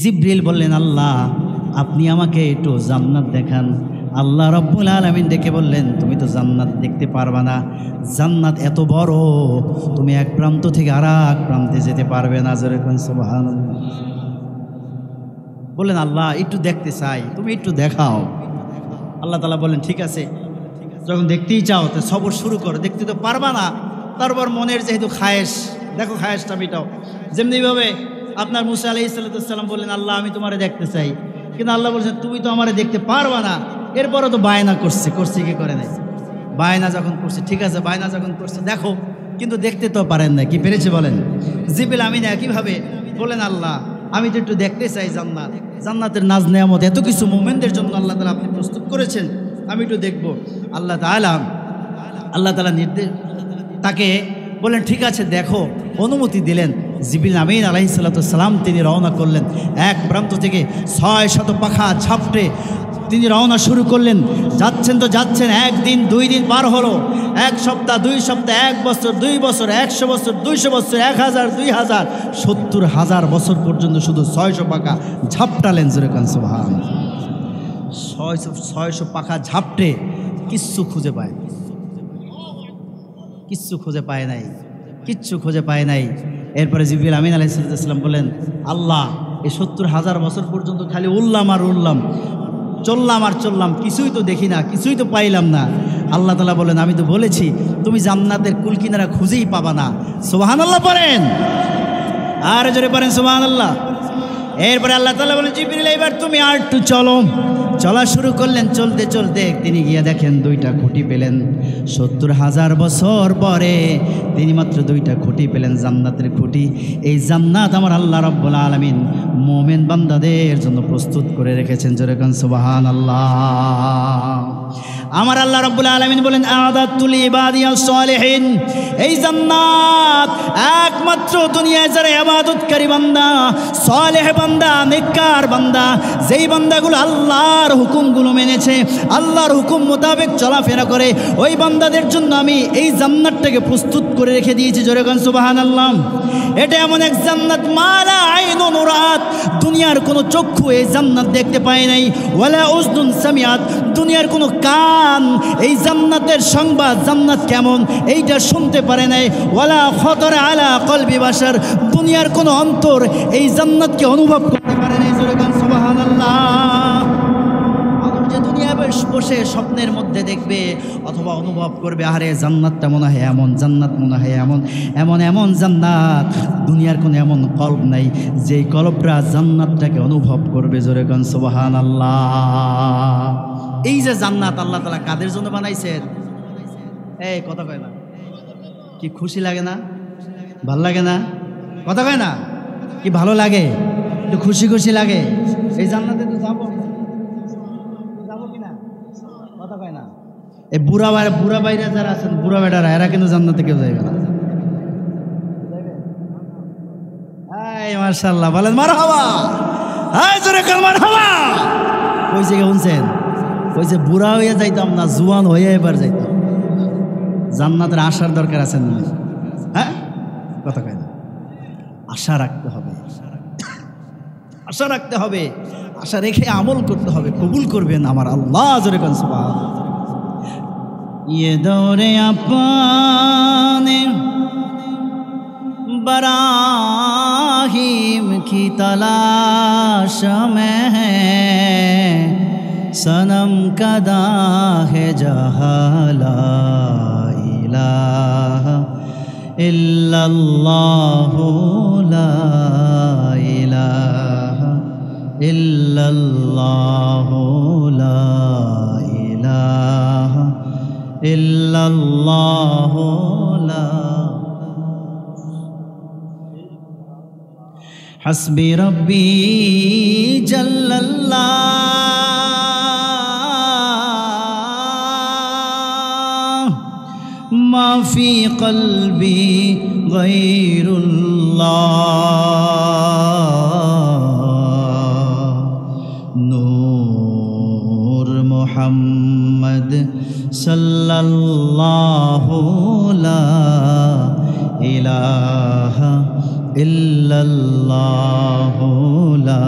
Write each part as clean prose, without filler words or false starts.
জিবরিল বললেন, আল্লাহ আপনি আমাকে একটু জান্নাত দেখান। আল্লাহ রাব্বুল আলামিন ডেকে বললেন, তুমি তো জান্নাত দেখতে পারবা না, জান্নাত এত বড় তুমি এক প্রান্ত থেকে আর এক প্রান্তে যেতে পারবে না। জোরে কোন সুবহানাল্লাহ। বললেন, আল্লাহ একটু দেখতে চাই, তুমি একটু দেখাও। আল্লাহ তাআলা বললেন, ঠিক আছে, যখন দেখতেই চাও তো সবর শুরু করো। দেখতে তো পারবা না, তারপর মনের যেহেতু খায়েশ, দেখো খায়েশটা মেটাও। যেমনিভাবে আপনার মুসা আলাইহিস সালাম বললেন, আল্লাহ আমি তোমারে দেখতে চাই, কিন্তু আল্লাহ বলছেন তুমি তো আমারে দেখতে পারবা না। এরপরও তো বায়না করছে কি করে নাই, বায়না যখন করছে, ঠিক আছে বায়না যখন করছে দেখো, কিন্তু দেখতে তো পারেন না। কি পেরেছে বলেন? জিবরিল আমিন একইভাবে বলেন, আল্লাহ আমি তো একটু দেখতে চাই জান্নাত, জান্নাতের নাজ নেয়ামত এত কিছু মোমেনদের জন্য আল্লাহ তাআলা আপনি প্রস্তুত করেছেন, আমি একটু দেখবো। আল্লাহ তাআলা নির্দেশ তাকে বলেন, ঠিক আছে দেখো, অনুমতি দিলেন। জিবরিল আমিন আলাইহিস সালাম তিনি রওনা করলেন। এক প্রান্ত থেকে 600 পাখা ঝাপটে তিনি রওনা শুরু করলেন। যাচ্ছেন তো যাচ্ছেন, একদিন 2 দিন পার হলো, 1 সপ্তাহ 2 সপ্তাহ, 1 বছর 2 বছর, 100 বছর 200 বছর, 1000 2000 70,000 বছর পর্যন্ত শুধু 600 পাখা ঝাপটালেন। জোরে কান সুবহানাল্লাহ। 600 পাখা ঝাপটে কিচ্ছু খুঁজে পায়, কিচ্ছু খুঁজে পায় নাই, কিচ্ছু খুঁজে পায় নাই। এরপরে জিবরিল আমিন আলাইহিস সালাম বলেন, আল্লাহ এই 70,000 বছর পর্যন্ত খালি উড়লাম আর উড়লাম, চললাম আর চললাম, কিছুই তো দেখি না, কিছুই তো পাইলাম না। আল্লাহ তাআলা বলেন, আমি তো বলেছি তুমি জান্নাতের কুল কিনারা খুঁজেই পাবা না। সুবহানাল্লাহ পড়েন, আর জোরে পড়েন সুবহানাল্লাহ। এরপরে আল্লাহ তাআলা বলেন, জিবরিল এবার তুমি আর একটু চলো। চলা শুরু করলেন। চলতে চলতে তিনি গিয়ে দেখেন 2টা খুঁটি পেলেন। 70,000 বছর পরে তিনি মাত্র 2টা খুঁটি পেলেন, জান্নাতের খুঁটি। এই জান্নাত আমার আল্লাহ রাব্বুল আলামিন মুমিন বান্দাদের জন্য প্রস্তুত করে রেখেছেন। জোরে কোন সুবহানাল্লাহ। আমার আল্লাহ রাব্বুল আলামিন বলেন, আ'দাতুল ইবাদিয়াস সালিহিন, এই জান্নাত একমাত্র দুনিয়ায় যারা ইবাদতকারী বান্দা, সালেহ বান্দা, নেককার বান্দা, যেই বান্দাগুলো আল্লাহর হুকুমগুলো মেনেছে, আল্লাহর হুকুম মোতাবেক চলাফেরা করে, ওই বান্দাদের জন্য আমি এই জান্নাতটাকে প্রস্তুত করে রেখে দিয়েছি। জোরে কোন সুবহানাল্লাহ। এটা এমন এক জান্নাত, মালা আইনুন রাত, দুনিয়ার কোনো চক্ষু এই জান্নাত দেখতে পায় নাই, ওয়ালা উযনুন সামিআত, দুনিয়ার কোনো কান এই জান্নাতের সংবাদ, জান্নাত কেমন এইটা শুনতে পারে নাই, ওয়ালা খতর আলা কলবি বাশার, দুনিয়ার কোনো অন্তর এই জান্নাতকে অনুভব করতে পারে নাই। জোরে কোন সুবহানাল্লাহ। মানুষ যে দুনিয়ায় বসে স্বপ্নের মধ্যে দেখবে অথবা অনুভব করবে, আরে জান্নাতটা মনে হয় এমন, জান্নাত মনে হয় এমন, এমন এমন জান্নাত, দুনিয়ার কোনো এমন কল্প নাই যেই কল্পরা জান্নাতটাকে অনুভব করবে। জোরে কোন সুবহানাল্লাহ। এই যে জান্নাত আল্লাহ তাআলা কাদের জন্য বানাইছেন? এই কথা কয় না, কি খুশি লাগে না? ভাল লাগে না? কথা কয় না, কি ভালো লাগে? একটু খুশি খুশি লাগে। এই জান্নাতে তো যাবো কিনা? কথা কয় না। এই বুড়া বাইরে যারা আছেন, বুড়া বেটারা, এরা কিন্তু জান্নাতে কেউ যাইবে না। এই মাশাআল্লাহ বলেন মারহাবা। এই জোরে কাল মারহাবা। ওই জায়গায় শুনছেন, ওই যে বুড়া হয়ে যাইতাম না, জুয়ান হয়ে এবার যাইতাম। জান্নাতের আশার দরকার আছে না? হ্যাঁ, কথা কয় না। আশা রাখতে হবে, আশা রাখতে হবে, আশা রেখে আমল করতে হবে। কবুল করবেন আমার আল্লাহ। জোরে কোন সুবহানাল্লাহ। ये दौरे अपने बराहीम की तलाश में है, सनम कदा है जहाँ ला इलाहा इल्लल्लाहु ला इलाहा इल्लल्लाहु ला इलाहा इल्लल्लाहु ला हस्बी रब्बी जल्लल्लाह मा फी क़ल्बी गैरुल्लाह नूर मुहम्मद सल्लल्लाहु ला इलाहा इल्लल्लाहु ला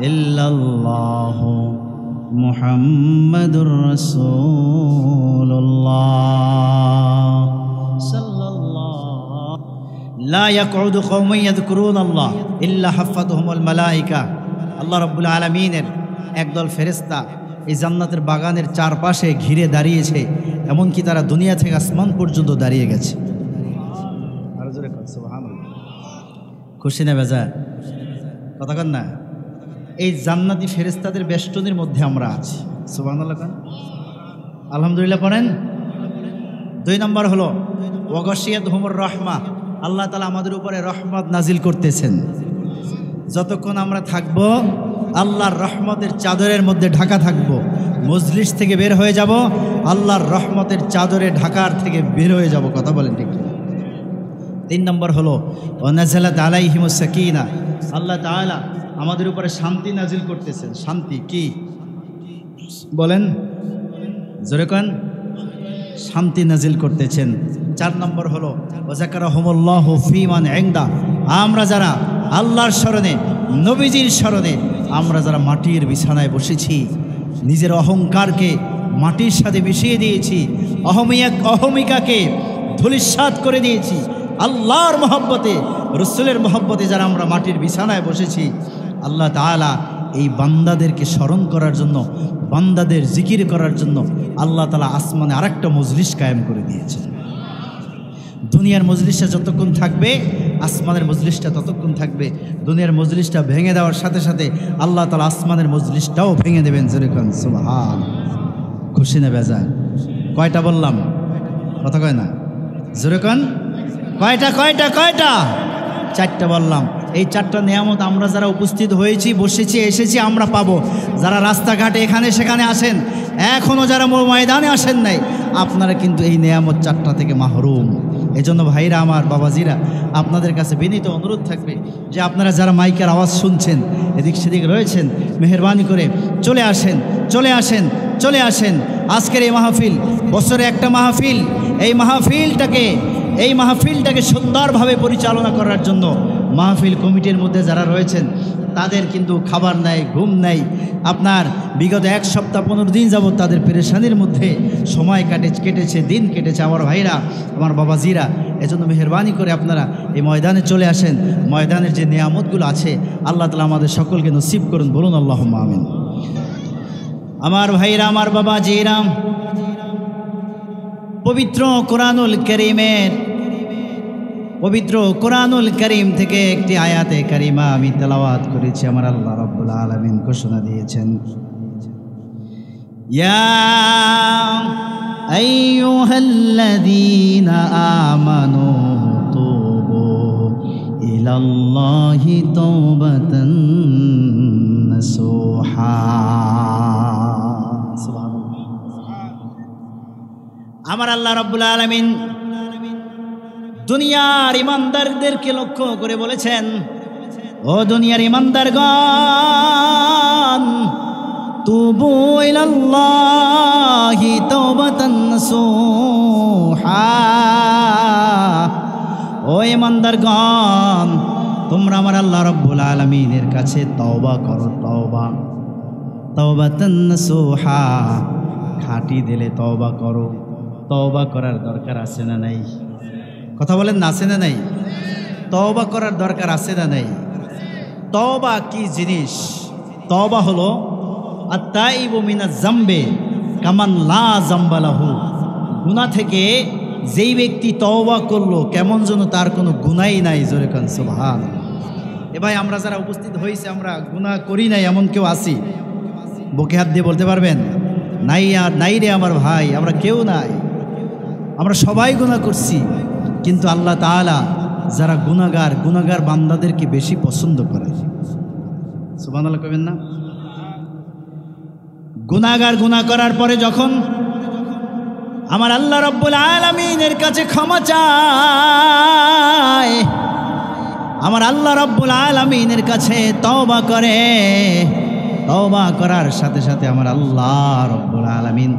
ইল্লাল্লাহু মুহাম্মাদুর রাসূলুল্লাহ সাল্লাল্লাহু লা ইয়াকউদু কওমুন ইয়াযকুরুনাল্লাহ ইল্লা হাফাতুহুমুল মালায়েকা। আল্লাহ রাব্বুল আলামিনের একদল ফেরেশতা এই জান্নাতের বাগানের চারপাশে ঘিরে দাঁড়িয়েছে, এমনকি তারা দুনিয়া থেকে আসমান পর্যন্ত দাঁড়িয়ে গেছে। খুশি না বেজার? কথা কন না। এই জান্নাতি ফেরেশতাদের বেষ্টনীর মধ্যে আমরা আছি। সুবহানাল্লাহ খান, আলহামদুলিল্লাহ পড়েন। 2 নম্বর হলো ওয়াগাশিয়াতুহুমুর রাহমা, আল্লাহ তাআলা আমাদের উপরে রহমত নাজিল করতেছেন। যতক্ষণ আমরা থাকবো আল্লাহর রহমতের চাদরের মধ্যে ঢাকা থাকবো। মজলিস থেকে বের হয়ে যাব, আল্লাহর রহমতের চাদরে ঢাকার থেকে বের হয়ে যাব। কথা বলেন ঠিক? 3 নম্বর হলো ওয়ানাজালাত আলাইহিমুস সাকিনা, আল্লাহ তাআলা আমাদের উপরে শান্তি নাজিল করতেছেন। শান্তি কি বলেন? জোরে কোন? শান্তি নাজিল করতেছেন। 4 নম্বর হলো ওয়াযাকারাহুমুল্লাহু ফী মান ইনদা, আমরা যারা আল্লাহর স্মরণে, নবীজির স্মরণে, আমরা যারা মাটির বিছানায় বসেছি, নিজের অহংকারকে মাটির সাথে মিশিয়ে দিয়েছি, অহমিকাকে ধূলিসাৎ করে দিয়েছি, আল্লাহর মহব্বতে, রসুলের মহব্বতে যারা আমরা মাটির বিছানায় বসেছি, আল্লাহ তাআলা এই বান্দাদেরকে স্মরণ করার জন্য, বান্দাদের জিকির করার জন্য আল্লাহ তাআলা আসমানে আরেকটা মজলিস কায়েম করে দিয়েছেন। দুনিয়ার মজলিসটা যতক্ষণ থাকবে, আসমানের মজলিসটা ততক্ষণ থাকবে। দুনিয়ার মজলিসটা ভেঙে দেওয়ার সাথে সাথে আল্লাহ তাআলা আসমানের মজলিসটাও ভেঙে দেবেন। জোরে কোন সুবহান। খুশি না বেজার? কয়টা বললাম? কথা কয় না? জোরে কোন কয়টা? 4টা বললাম। এই 4টা নিয়ামত আমরা যারা উপস্থিত হয়েছি, বসেছি, এসেছি, আমরা পাবো। যারা রাস্তাঘাটে এখানে সেখানে আসেন, এখনও যারা ময়দানে আসেন নাই, আপনারা কিন্তু এই নিয়ামত 4টা থেকে মাহরুম। এজন্য ভাইরা আমার, বাবাজিরা, আপনাদের কাছে বিনীত অনুরোধ থাকবে যে আপনারা যারা মাইকের আওয়াজ শুনছেন, এদিক সেদিক রয়েছেন, মেহেরবানি করে চলে আসেন, চলে আসেন, চলে আসেন। আজকের এই মাহফিল বছরে একটা মাহফিল। এই মাহফিলটাকে সুন্দরভাবে পরিচালনা করার জন্য মাহফিল কমিটির মধ্যে যারা রয়েছেন, তাদের কিন্তু খাবার নাই, ঘুম নাই। আপনার বিগত 1 সপ্তাহ 15 দিন যাবত তাদের পেরেশানির মধ্যে সময় কেটেছে, দিন কেটেছে। আমার ভাইরা, আমার বাবাজিরা, এজন্য মেহেরবানি করে আপনারা এই ময়দানে চলে আসেন। ময়দানের যে নিয়ামতগুলো আছে, আল্লাহ তাআলা আমাদের সকলকে নসিব করুন। বলুন আল্লাহুম্মা আমিন। আমার ভাইরা, আমার বাবাজিরা, পবিত্র কোরআনুল কারীম থেকে একটি আয়াতে কারিমা আমি তেলাওয়াত করেছি। আমার আল্লাহ রাব্বুল আলামিন ঘোষণা দিয়েছেন, ইয়া আইয়ুহাল্লাযীনা আমানু তুবু ইলাল্লাহি তাওবাতান নাসুহা। সুবহানাল্লাহ। আমার আল্লাহ রাব্বুল আলামিন দুনিয়ার ইমানদারদেরকে লক্ষ্য করে বলেছেন, ও দুনিয়ার ইমানদারগণ, তুবু ইলাল্লাহি তাওবাতান নাসুহা। ও ইমানদারগণ, তোমরা আমার আল্লাহ রাব্বুল আলামিনের কাছে তওবা করো। তাওবাতান নাসুহা, খাঁটি দিলে তওবা করো। তওবা করার দরকার আছে না নাই? কথা বলেন না, আছে না নাই? তওবা করার দরকার আছে না নাই? তওবা কি জিনিস? তওবা হলো আত-তাইবু মিনাজ জামবে কামান লা জামবা লাহু। গুনাহ থেকে যেই ব্যক্তি তওবা করলো, কেমন যেন তার কোনো গুনাহই নাই। জোরে কান সুবহানাল্লাহ। এ ভাই, আমরা যারা উপস্থিত হয়েছে, আমরা গুনাহ করি নাই এমন কেউ আছি? বুকে হাত দিয়ে বলতে পারবেন? নাই আর নাই রে আমার ভাই, আমরা কেউ নাই। আমরা সবাই গুনাহ করছি, কিন্তু আল্লাহ তাআলা যারা গুনাহগার বান্দাদেরকে বেশি পছন্দ করে। সুবহানাল্লাহ কইবেন না? গুনাহগার গুনাহ করার পরে যখন আমার আল্লাহ রাব্বুল আলামিনের কাছে ক্ষমা চায়, আমার আল্লাহ রাব্বুল আলামিনের কাছে তওবা করে, তওবা করার সাথে সাথে আমার আল্লাহ রাব্বুল আলামিন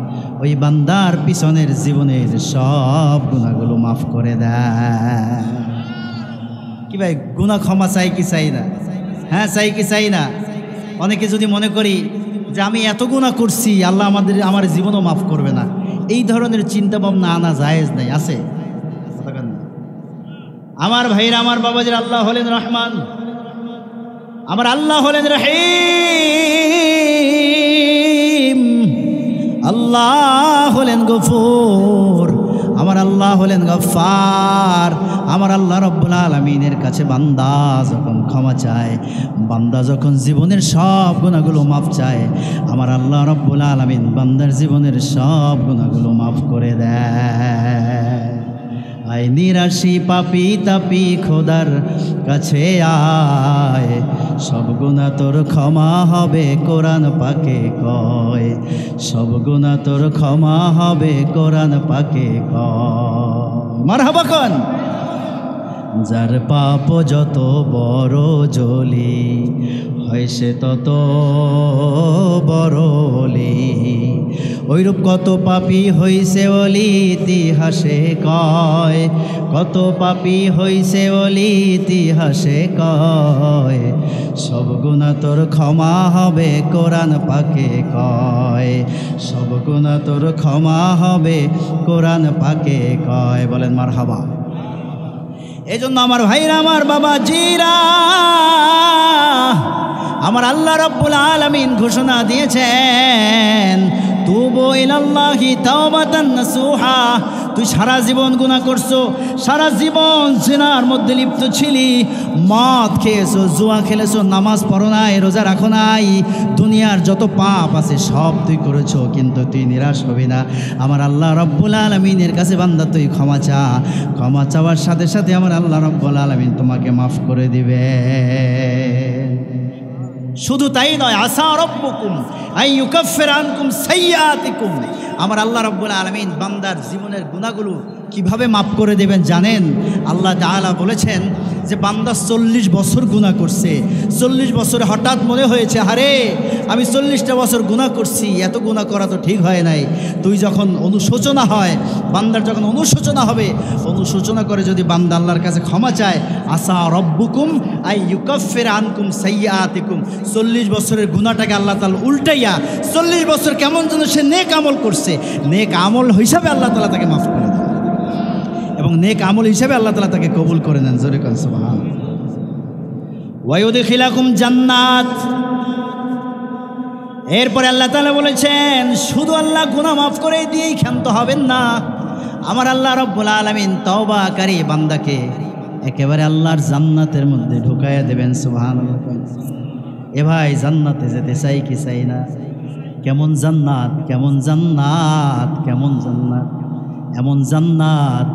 ওই বান্দার পিছনের জীবনের সব গুনাহগুলো মাফ করে দেয়। কি ভাই, গুনাহ ক্ষমা চাই কি চাই না? হ্যাঁ, চাই কি চাই না? অনেকে যদি মনে করি যে আমি এত গুনাহ করছি, আল্লাহ আমার জীবনও মাফ করবে না, এই ধরনের চিন্তা ভাবনা আনা জায়েজ নাই। আছে আমার ভাইরা, আমার বাবাজির, আল্লাহ হলেন রহমান, আমার আল্লাহ হলেন রহিম, আল্লাহ হলেন গফুর, আমার আল্লাহ হলেন গফফার। আমার আল্লাহ রব্বুল আলামিনের কাছে বান্দা যখন ক্ষমা চায়, বান্দা যখন জীবনের সব গুনাহগুলো মাফ চায়, আমার আল্লাহ রব্বুল আলামিন বান্দার জীবনের সব গুনাহগুলো মাফ করে দেয়। আয় নিরাশি পাপি তাপি খোদার কাছে আয়, সব গুনাহ তোর ক্ষমা হবে কোরআন পাকে কয়, সব গুনাহ তোর ক্ষমা হবে কোরআন পাকে কয়। মারহাবা কোন যার পাপ যত বড় জলি হয় সে তত বড় ওলি, ওইরূপ কত পাপী হইছে ওলি ইতিহাসে কয়, কত পাপী হইছে ওলি ইতিহাসে কয়, সব গুনাহ তোর ক্ষমা হবে কোরআন পাকে কয়, সব গুনাহ তোর ক্ষমা হবে কোরআন পাকে কয়। বলেন মারহাবা। এই জন্য আমার ভাইরা, আমার বাবা জিরা, আমার আল্লাহ রাব্বুল আলামিন ঘোষণা দিয়েছেন, তুবু ইলাল্লাহি তাওবাতান নাসুহা। তুই সারা জীবন গুনাহ করছো, সারা জীবন জিনার মধ্যে লিপ্ত ছিলি, মদ খেয়েছো, জুয়া খেলেছো, নামাজ পড়ো নাই, রোজা রাখো নাই, দুনিয়ার যত পাপ আছে সব তুই করেছো, কিন্তু তুই নিরাশ হবি না। আমার আল্লাহ রাব্বুল আলামিনের কাছে বান্দা তুই ক্ষমা চা, ক্ষমা চাওয়ার সাথে সাথে আমার আল্লাহ রাব্বুল আলামিন তোমাকে মাফ করে দিবে। শুধু তাই নয়, আসা রব্বুকুম আন ইউকাফিরা আনকুম সাইয়্যাতিকুম। আমার আল্লাহ রাব্বুল আলামিন বান্দার জীবনের গুনাহগুলো কিভাবে মাফ করে দেবেন জানেন? আল্লাহ তাআলা বলেছেন যে বান্দা 40 বছর গুনাহ করছে, 40 বছরে হঠাৎ মনে হয়েছে, আরে আমি 40টা বছর গুনাহ করছি, এত গুনাহ করা তো ঠিক হয় নাই। তুই যখন অনুশোচনা হয়, বান্দার যখন অনুশোচনা হবে, অনুশোচনা করে যদি বান্দা আল্লাহর কাছে ক্ষমা চায়, আসা রব্বুকুম আই ইউকাফিরা আনকুম সাইয়্যাতিকুম, 40 বছরের গুনাহটাকে আল্লাহ তাআলা উল্টাইয়া 40 বছর কেমন যেন সে নেক আমল করছে, নেক আমল হিসাবে আল্লাহ তাআলা তাকে মাফ করে দেন, এবং নেক আমল হিসাবে আল্লাহ তাআলা তাকে কবুল করে নেন। জোরে কান সুবহানাল্লাহ। ওয়া ইউদখিলাকুম জান্নাত। এরপরে আল্লাহ তাআলা বলেছেন, শুধু আল্লাহ গুনাহ মাফ করে দিয়েই ক্ষান্ত হবেন না, আমার আল্লাহ রাব্বুল আলামিন তওবাকারী বান্দাকে একেবারে আল্লাহর জান্নাতের মধ্যে ঢুকাইয়া দেবেন। সুবহানাল্লাহ। এ ভাই, জান্নাতে যেতে চাই কি চাই না? কেমন জান্নাত, কেমন জান্নাত, কেমন জান্নাত! এমন জান্নাত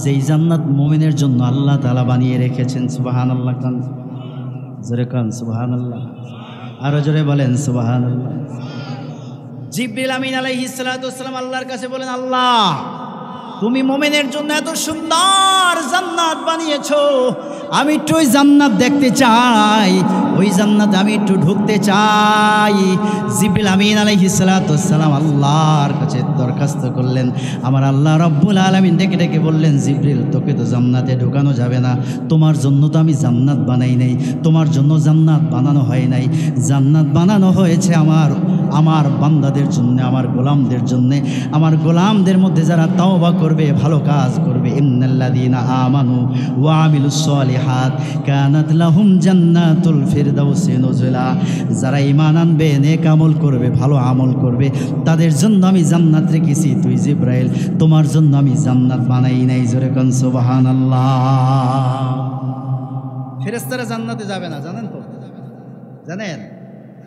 যেই জান্নাত মুমিনের জন্য আল্লাহ তাআলা বানিয়ে রেখেছেন। সুবহানাল্লাহ। কান জোরে কান সুবহানাল্লাহ, আরো জোরে বলেন সুবহানাল্লাহ। জিবরিল আমিন আলাইহিস সালাতু ওয়াস সালাম আল্লাহর কাছে বলেন, আল্লাহ তুমি মুমিনের জন্য এত সুন্দর জান্নাত বানিয়েছো, আমি একটু ওই জান্নাত দেখতে চাই, ওই জান্নাতে আমি একটু ঢুকতে চাই। জিবরিল আমিন আলাইহিস সালাতু ওয়াস সালাম আল্লাহর কাছে দরখাস্ত করলেন। আমার আল্লাহ রাব্বুল আলামিন ডেকে ডেকে বললেন, জিবরিল তোকে তো জান্নাতে ঢোকানো যাবে না, তোমার জন্য তো আমি জান্নাত বানাই নাই, তোমার জন্য জান্নাত বানানো হয় নাই, জান্নাত বানানো হয়েছে আমার বান্দাদের জন্য, আমার গোলামদের জন্য। আমার গোলামদের মধ্যে যারা তাওবা করবে, ভালো কাজ করবে, ইন্নাল্লাযীনা আমানু ওয়া আমিলুস সালিহাত কানাত লাহুম জান্নাতুল ফিরদাউসি নুজুলা। যারা ঈমান আনবে, নেক আমল করবে, ভালো আমল করবে, তাদের জন্য আমি জান্নাত রেখেছি। তুই জিবরাইল, তোমার জন্য আমি জান্নাত বানাই নাই। জোরে কোন সুবহানাল্লাহ। ফেরেশতারা জান্নাতে যাবে না, জানেন তো? জানেন,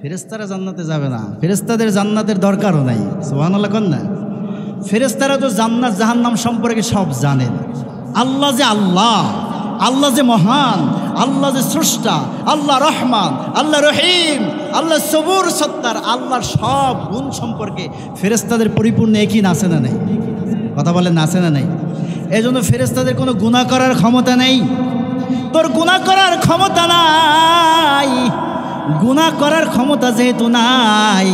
ফেরেশতারা জান্নাতে যাবে না, ফেরেশতাদের জান্নাতের দরকারও নাই। সুবহানাল্লাহ কোন না? ফেরেশতারা তো জান্নাত জাহান্নাম সম্পর্কে সব জানেন। আল্লাহ যে আল্লাহ, আল্লাহ যে মহান, আল্লাহ যে স্রষ্টা, আল্লাহ রহমান, আল্লাহ রহিম, আল্লাহ সবুর সত্তার, আল্লাহর সব গুণ সম্পর্কে ফেরেশতাদের পরিপূর্ণ একই না, আছে না নেই? কথা বলেন, না আছে না নেই? এই জন্য ফেরেশতাদের কোনো গুনাহ করার ক্ষমতা নেই। তোর গুনাহ করার ক্ষমতা নাই, গুনাহ করার ক্ষমতা যেহেতু নাই,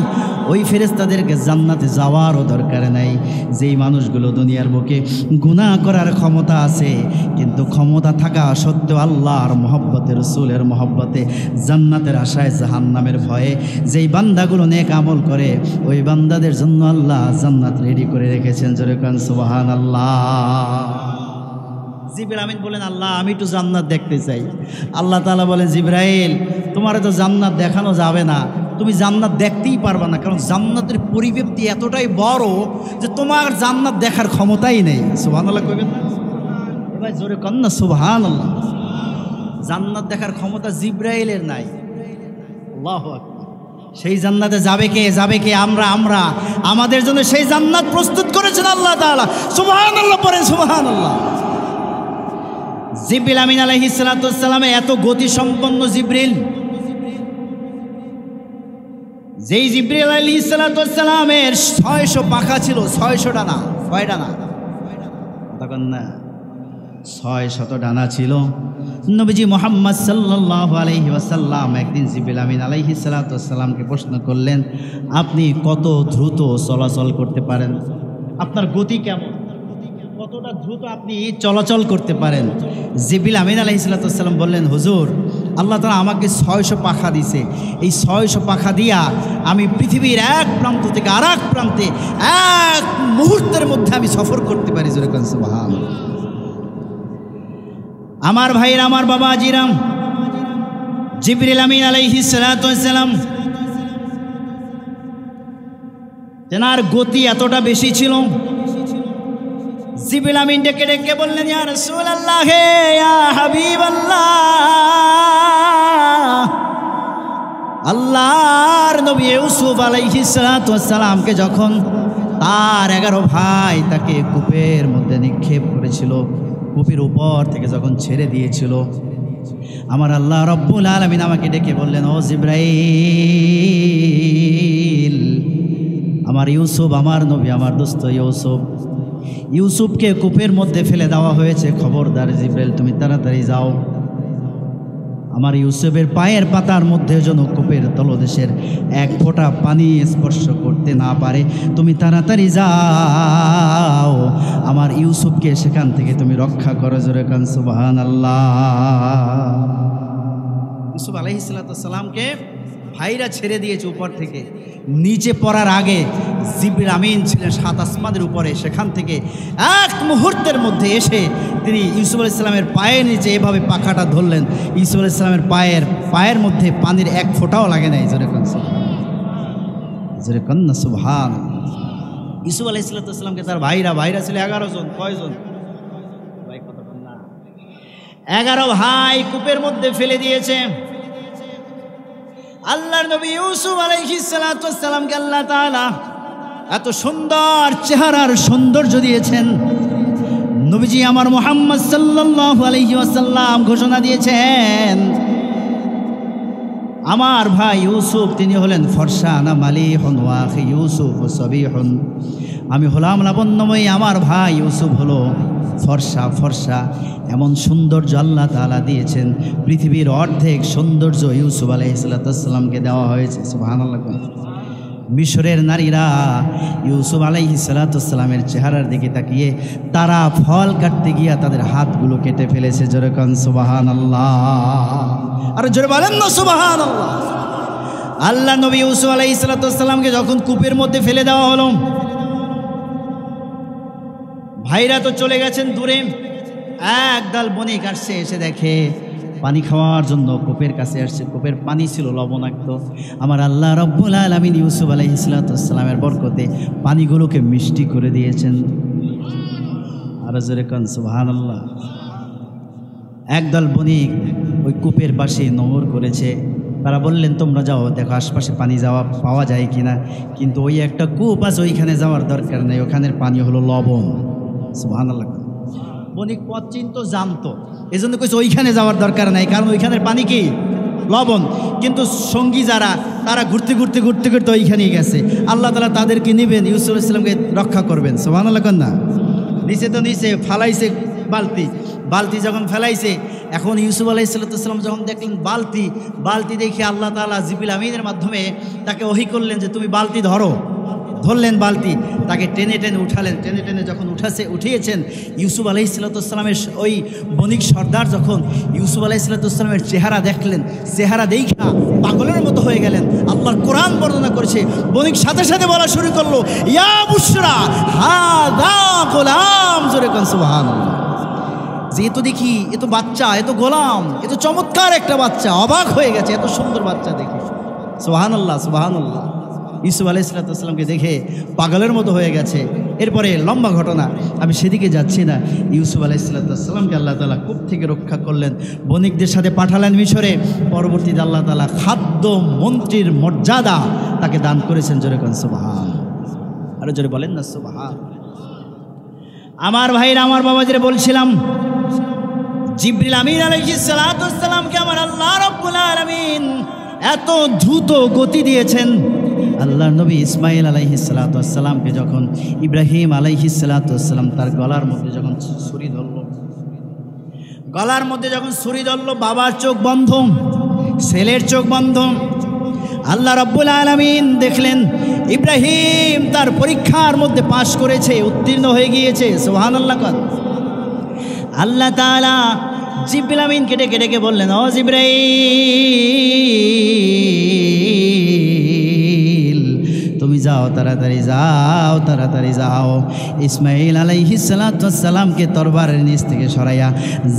ওই ফেরেশতাদেরকে জান্নাতে যাওয়ারও দরকার নাই। যেই মানুষগুলো দুনিয়ার বুকে গুনাহ করার ক্ষমতা আছে, কিন্তু ক্ষমতা থাকা সত্ত্বেও আল্লাহর মহব্বতে, রসুলের মহব্বতে, জান্নাতের আশায়, জাহান্নামের ভয়ে যেই বান্দাগুলো নেক আমল করে, ওই বান্দাদের জন্য আল্লাহ জান্নাত রেডি করে রেখেছেন। জোরে কান সুবহানাল্লাহ। জিবরাইল আমিন বলেন, আল্লাহ আমি একটু জান্নাত দেখতে চাই। আল্লাহ তাআলা বলেন, জিবরাইল তোমার তো জান্নাত দেখানো যাবে না, তুমি জান্নাত দেখতেই পারবে না, কারণ জান্নাতের পরিব্যাপ্তি এতটাই বড় যে তোমার জান্নাত দেখার ক্ষমতাই নেই। সুবহানাল্লাহ কইবেন না? এবার জোরে কন না সুবহানাল্লাহ। জান্নাত দেখার ক্ষমতা জিবরাইলের নাই। আল্লাহু আকবার। সেই জান্নাতে যাবে কে? যাবে কে? আমরা আমাদের জন্য সেই জান্নাত প্রস্তুত করেছেন আল্লাহ তাআলা। সুবহানাল্লাহ পড়েন, সুবহানাল্লাহ। জিবরিল আমিন আলাইহিস সালাতু ওয়াস সালাম এত গতি সম্পন্ন জিবরিল, যেই জিবরিল আলাইহিস সালাতু ওয়াস সালামের 600 পাখা ছিল, 600 ডানা। কয় ডানা? তখন না 600 ডানা ছিল। নবীজি মুহাম্মদ সাল্লাল্লাহু আলাইহি ওয়াসাল্লাম একদিন জিবরিল আমিন আলাইহিস সালাতু ওয়াস সালামকে প্রশ্ন করলেন, আপনি কত দ্রুত চলাচল করতে পারেন? আপনার গতি কেমন? কতটা দ্রুত আপনি চলাচল করতে পারেন? জিবরিল আমিন আলাইহিস সালাতু ওয়াস সালাম বললেন, হুজুর আল্লাহ তাআলা আমাকে 600 পাখা দিয়েছে। এই 600 পাখা দিয়া আমি পৃথিবীর এক প্রান্ত থেকে আর এক প্রান্তে এক মুহূর্তের মধ্যে আমি সফর করতে পারি। জোরে কোন সুবহানাল্লাহ। আমার ভাইরা, আমার বাবাজিরাম, জিবরিল আমিন আলাইহিস সালাতু ওয়াস সালাম তেনার গতি এতটা বেশি ছিল, জিবরিল আমিন ডেকে ডেকে বললেন, ইয়া রাসূলুল্লাহ, হে ইয়া হাবিবাল্লাহ, আল্লাহর নবী ইউসুফ আলাইহিস সালাতু ওয়াস সালামকে যখন তার 11 ভাই তাকে কূপের মধ্যে নিক্ষেপ করেছিল, কূপের উপর থেকে যখন ছেড়ে দিয়েছিল, আমার আল্লাহ রব্বুল আলামিন আমাকে ডেকে বললেন, ও জিবরাইল, আমার ইউসুফ, আমার নবী, আমার দোস্ত ইউসুফকে কূপের মধ্যে ফেলে দেওয়া হয়েছে, খবরদার জিবরাইল তুমি তাড়াতাড়ি যাও, আমার ইউসুফের পায়ের পাতার মধ্যে যেন কূপের তলদেশের এক ফোঁটা পানি স্পর্শ করতে না পারে, তুমি তাড়াতাড়ি যাও, আমার ইউসুফকে সেখান থেকে তুমি রক্ষা করো। জোরে কান সুবহানাল্লাহ। ইউসুফ আলাইহিস সালাতু ওয়াস সালামকে ভাইরা ছেড়ে দিয়েছে উপর থেকে, নিচে পড়ার আগে জিবরিল আমিন ছিলেন 7 আসমানের উপরে, সেখান থেকে এক মুহূর্তের মধ্যে এসে তিনি ইউসুফ আলাইহিস সালামের পায়ের নিচে এভাবে পাখাটা ধরলেন। ইউসুফ আলাইহিস সালামের পায়ের মধ্যে পানির এক ফোঁটাও লাগে নাই। জোরে কোন সুবহান। ইউসুফ আলাইহিস সালামকে তার ভাইরা ছিল 11 জন। কয়জন ভাই? কতক্ষণ না, 11 ভাই কূপের মধ্যে ফেলে দিয়েছে। আল্লাহর নবী ইউসুফ আলাইহিস সালাতু ওয়াস সালামকে আল্লাহ তাআলা এত সুন্দর চেহারার সৌন্দর্য দিয়েছেন। নবীজি আমার মুহাম্মদ সাল্লাল্লাহু আলাইহি ওয়াসাল্লাম ঘোষণা দিয়েছেন, আমার ভাই ইউসুফ তিনি হলেন ফর্সা, না মালিহুন ওয়া আখি ইউসুফ সাবিহুন, আমি হলাম লাবণ্যময়ী, আমার ভাই ইউসুফ হলো ফর্সা। এমন সৌন্দর্য আল্লাহ তাআলা দিয়েছেন, পৃথিবীর অর্ধেক সৌন্দর্য ইউসুফ আলাইহিস সালামকে দেওয়া হয়েছে। সুবহানাল্লাহ। মিশরের নারীরা ইউসুফ আলাইহিস সালামের চেহারার দিকে তাকিয়ে তারা ফল কাটতে গিয়া তাদের হাতগুলো কেটে ফেলেছে। জোরে কান সুবহানাল্লাহ। আর জোরে বলেন না সুবহানাল্লাহ। আল্লাহ নবী ইউসুফ আলাইহিস সালামকে যখন কূপের মধ্যে ফেলে দেওয়া হলো, ভাইরা তো চলে গেছেন দূরে, একদল বণিক আসছে, এসে দেখে পানি খাওয়ার জন্য কূপের কাছে আসছে। কূপের পানি ছিল লবণাক্ত। আমার আল্লাহ রব্বুল আলামিন ইউসুফ আলাইহিস সালামের বরকতে পানিগুলোকে মিষ্টি করে দিয়েছেন। আর জোরে কান সুবহানাল্লাহ। একদল বণিক ওই কূপের পাশে নোঙর করেছে। তারা বললেন, তোমরা যাও দেখো আশপাশে পানি পাওয়া যায় কিনা, কিন্তু ওই একটা কূপ আছে, ওইখানে যাওয়ার দরকার নেই, ওখানের পানি হলো লবণ। সুবহানাল্লাহ। বণিক পথ চিনতো, জানতো, এই জন্য কইছে ওইখানে যাওয়ার দরকার নাই, কারণ ওইখানের পানি কি লবণ। কিন্তু সঙ্গী যারা, তারা ঘুরতে ওইখানেই গেছে। আল্লাহ তাআলা তাদেরকে নেবেন, ইউসুফ আলাইহিস সালামকে রক্ষা করবেন। সুবহানাল্লাহ। না নিচে তো নিচে ফালাইছে বালতি যখন ফেলাইছে, এখন ইউসুফ আলাইহিসসালাম যখন দেখলেন বালতি দেখে আল্লাহ তাআলা জিবরিল আমিনের মাধ্যমে তাকে ওহী করলেন যে তুমি বালতি ধরো। ধরলেন বালতি, তাকে টেনে টেনে উঠালেন। টেনে টেনে যখন উঠিয়েছেন, ইউসুফ আলাইহিসসালামের ওই বণিক সর্দার যখন ইউসুফ আলাইহিসসালামের চেহারা দেখলেন, চেহারা দেখা পাগলের মতো হয়ে গেলেন। আল্লাহর কোরআন বর্ণনা করেছে, বণিক সাথে সাথে বলা শুরু করলো, ইয়া বুশরা হাযা গোলাম, জোরে কোন সুবহানাল্লাহ। যে এত দেখি, এত বাচ্চা, এত গোলাম, এত চমৎকার একটা বাচ্চা, অবাক হয়ে গেছে এত সুন্দর বাচ্চা দেখে। সুবহানাল্লাহ সুবহানাল্লাহ। ইউসুফ আলাইহিসসালামকে দেখে পাগলের মতো হয়ে গেছে। এরপরে লম্বা ঘটনা, আমি সেদিকে যাচ্ছি না। ইউসুফ আলাইহিসসালামকে আল্লাহ তাআলা কূপ থেকে রক্ষা করলেন, বণিকদের সাথে পাঠালেন মিশরে। পরবর্তীতে আল্লাহ তাআলা খাদ্য মন্ত্রীর মর্যাদা তাকে দান করেছেন। জোরে কোন সুবহান, আরো জোরে বলেন না সুবহান। আমার ভাইরা, আমার বাবাজিরা, বলছিলাম জিবরিল আমিন আলাইহিসসালামকে আমার আল্লাহ রাব্বুল আলামিন এত দ্রুত গতি দিয়েছেন। আল্লাহর নবী ইসমাইল আলাইহিসসালামকে যখন ইব্রাহিম আলাইহিসসালাম তার গলার মধ্যে যখন ছুরি ধরল, বাবার চোখ বন্ধ, ছেলের চোখ বন্ধ। আল্লাহ রাব্বুল আলামিন দেখলেন ইব্রাহিম তার পরীক্ষার মধ্যে পাশ করেছে, উত্তীর্ণ হয়ে গিয়েছে। সুবহানাল্লাহ। আল্লাহ তাআলা জিবরিল আমিনকে ডেকে বললেন, ও জিবরাইল, তুমি যাও, তাড়াতাড়ি যাও, ইসমাইল আলাইহিসসালামকে তরবারের নিচ থেকে সরাইয়া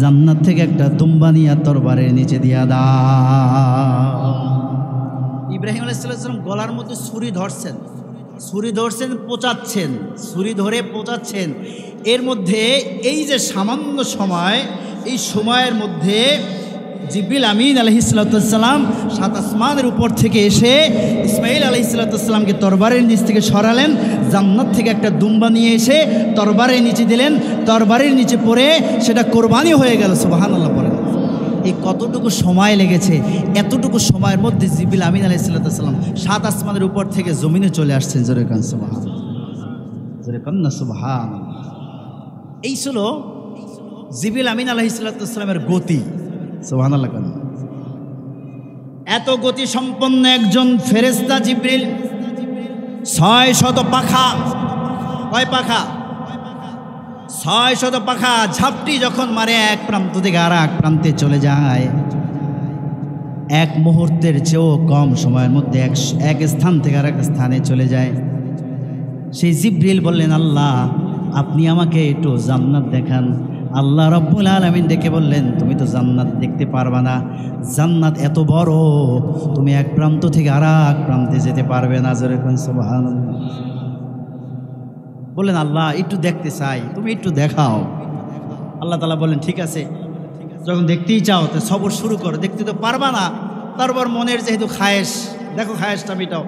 জান্নাত থেকে একটা দুম্বা নিয়ে তরবারের নিচে দিয়া দাও। ইব্রাহিম আলাইহিসসালাম গলার মধ্যে ছুরি ধরছেন, পোঁচাচ্ছেন। এর মধ্যে এই যে সামান্য সময়, এই সময়ের মধ্যে জিবরিল আমিন আলাইহিসসালাম সাত আসমানের উপর থেকে এসে ইসমাইল আলাইহিসসালামকে তরবারের নিচ থেকে সরালেন, জান্নাত থেকে একটা দুম্বা নিয়ে এসে তরবারের নিচে দিলেন। তরবারের নিচে পড়ে সেটা কোরবানি হয়ে গেল। সুবহানাল্লাহ বলেন। এই কতটুকু সময় লেগেছে, এতটুকু সময়ের মধ্যে জিবরিল আমিন আলাইহিসসালাম সাত আসমানের উপর থেকে জমিনে চলে আসছেন। জোরে কান সুবহানাল্লাহ, জোরে কান না সুবহানাল্লাহ। এই ছিল জিবরিল আমিন আলাইহিসসালামের গতি। সুবহানাল্লাহ। এত গতি সম্পন্ন একজন ফেরেশতা জিবরিল, 600 পাখা। কয় পাখা? 600 পাখা ঝাপটি যখন মারে, এক প্রান্ত থেকে আর এক প্রান্তে চলে যায়। এক মুহূর্তের চেয়েও কম সময়ের মধ্যে এক স্থান থেকে আর এক স্থানে চলে যায়। সেই জিবরিল বললেন, আল্লাহ আপনি আমাকে একটু জান্নাত দেখান। আল্লাহ রাব্বুল আলামিন ডেকে বললেন, তুমি তো জান্নাত দেখতে পারবা না, জান্নাত এত বড়, তুমি এক প্রান্ত থেকে আর এক প্রান্তে যেতে পারবে না। জোরে কোন সুবহানাল্লাহ। বললেন, আল্লাহ একটু দেখতে চাই, তুমি একটু দেখাও। আল্লাহ তাআলা বললেন, ঠিক আছে, যখন দেখতেই চাও তো সবর শুরু করো। দেখতে তো পারবা না, তারপর মনের যেহেতু খায়েশ, দেখো খায়েশটা মেটাও।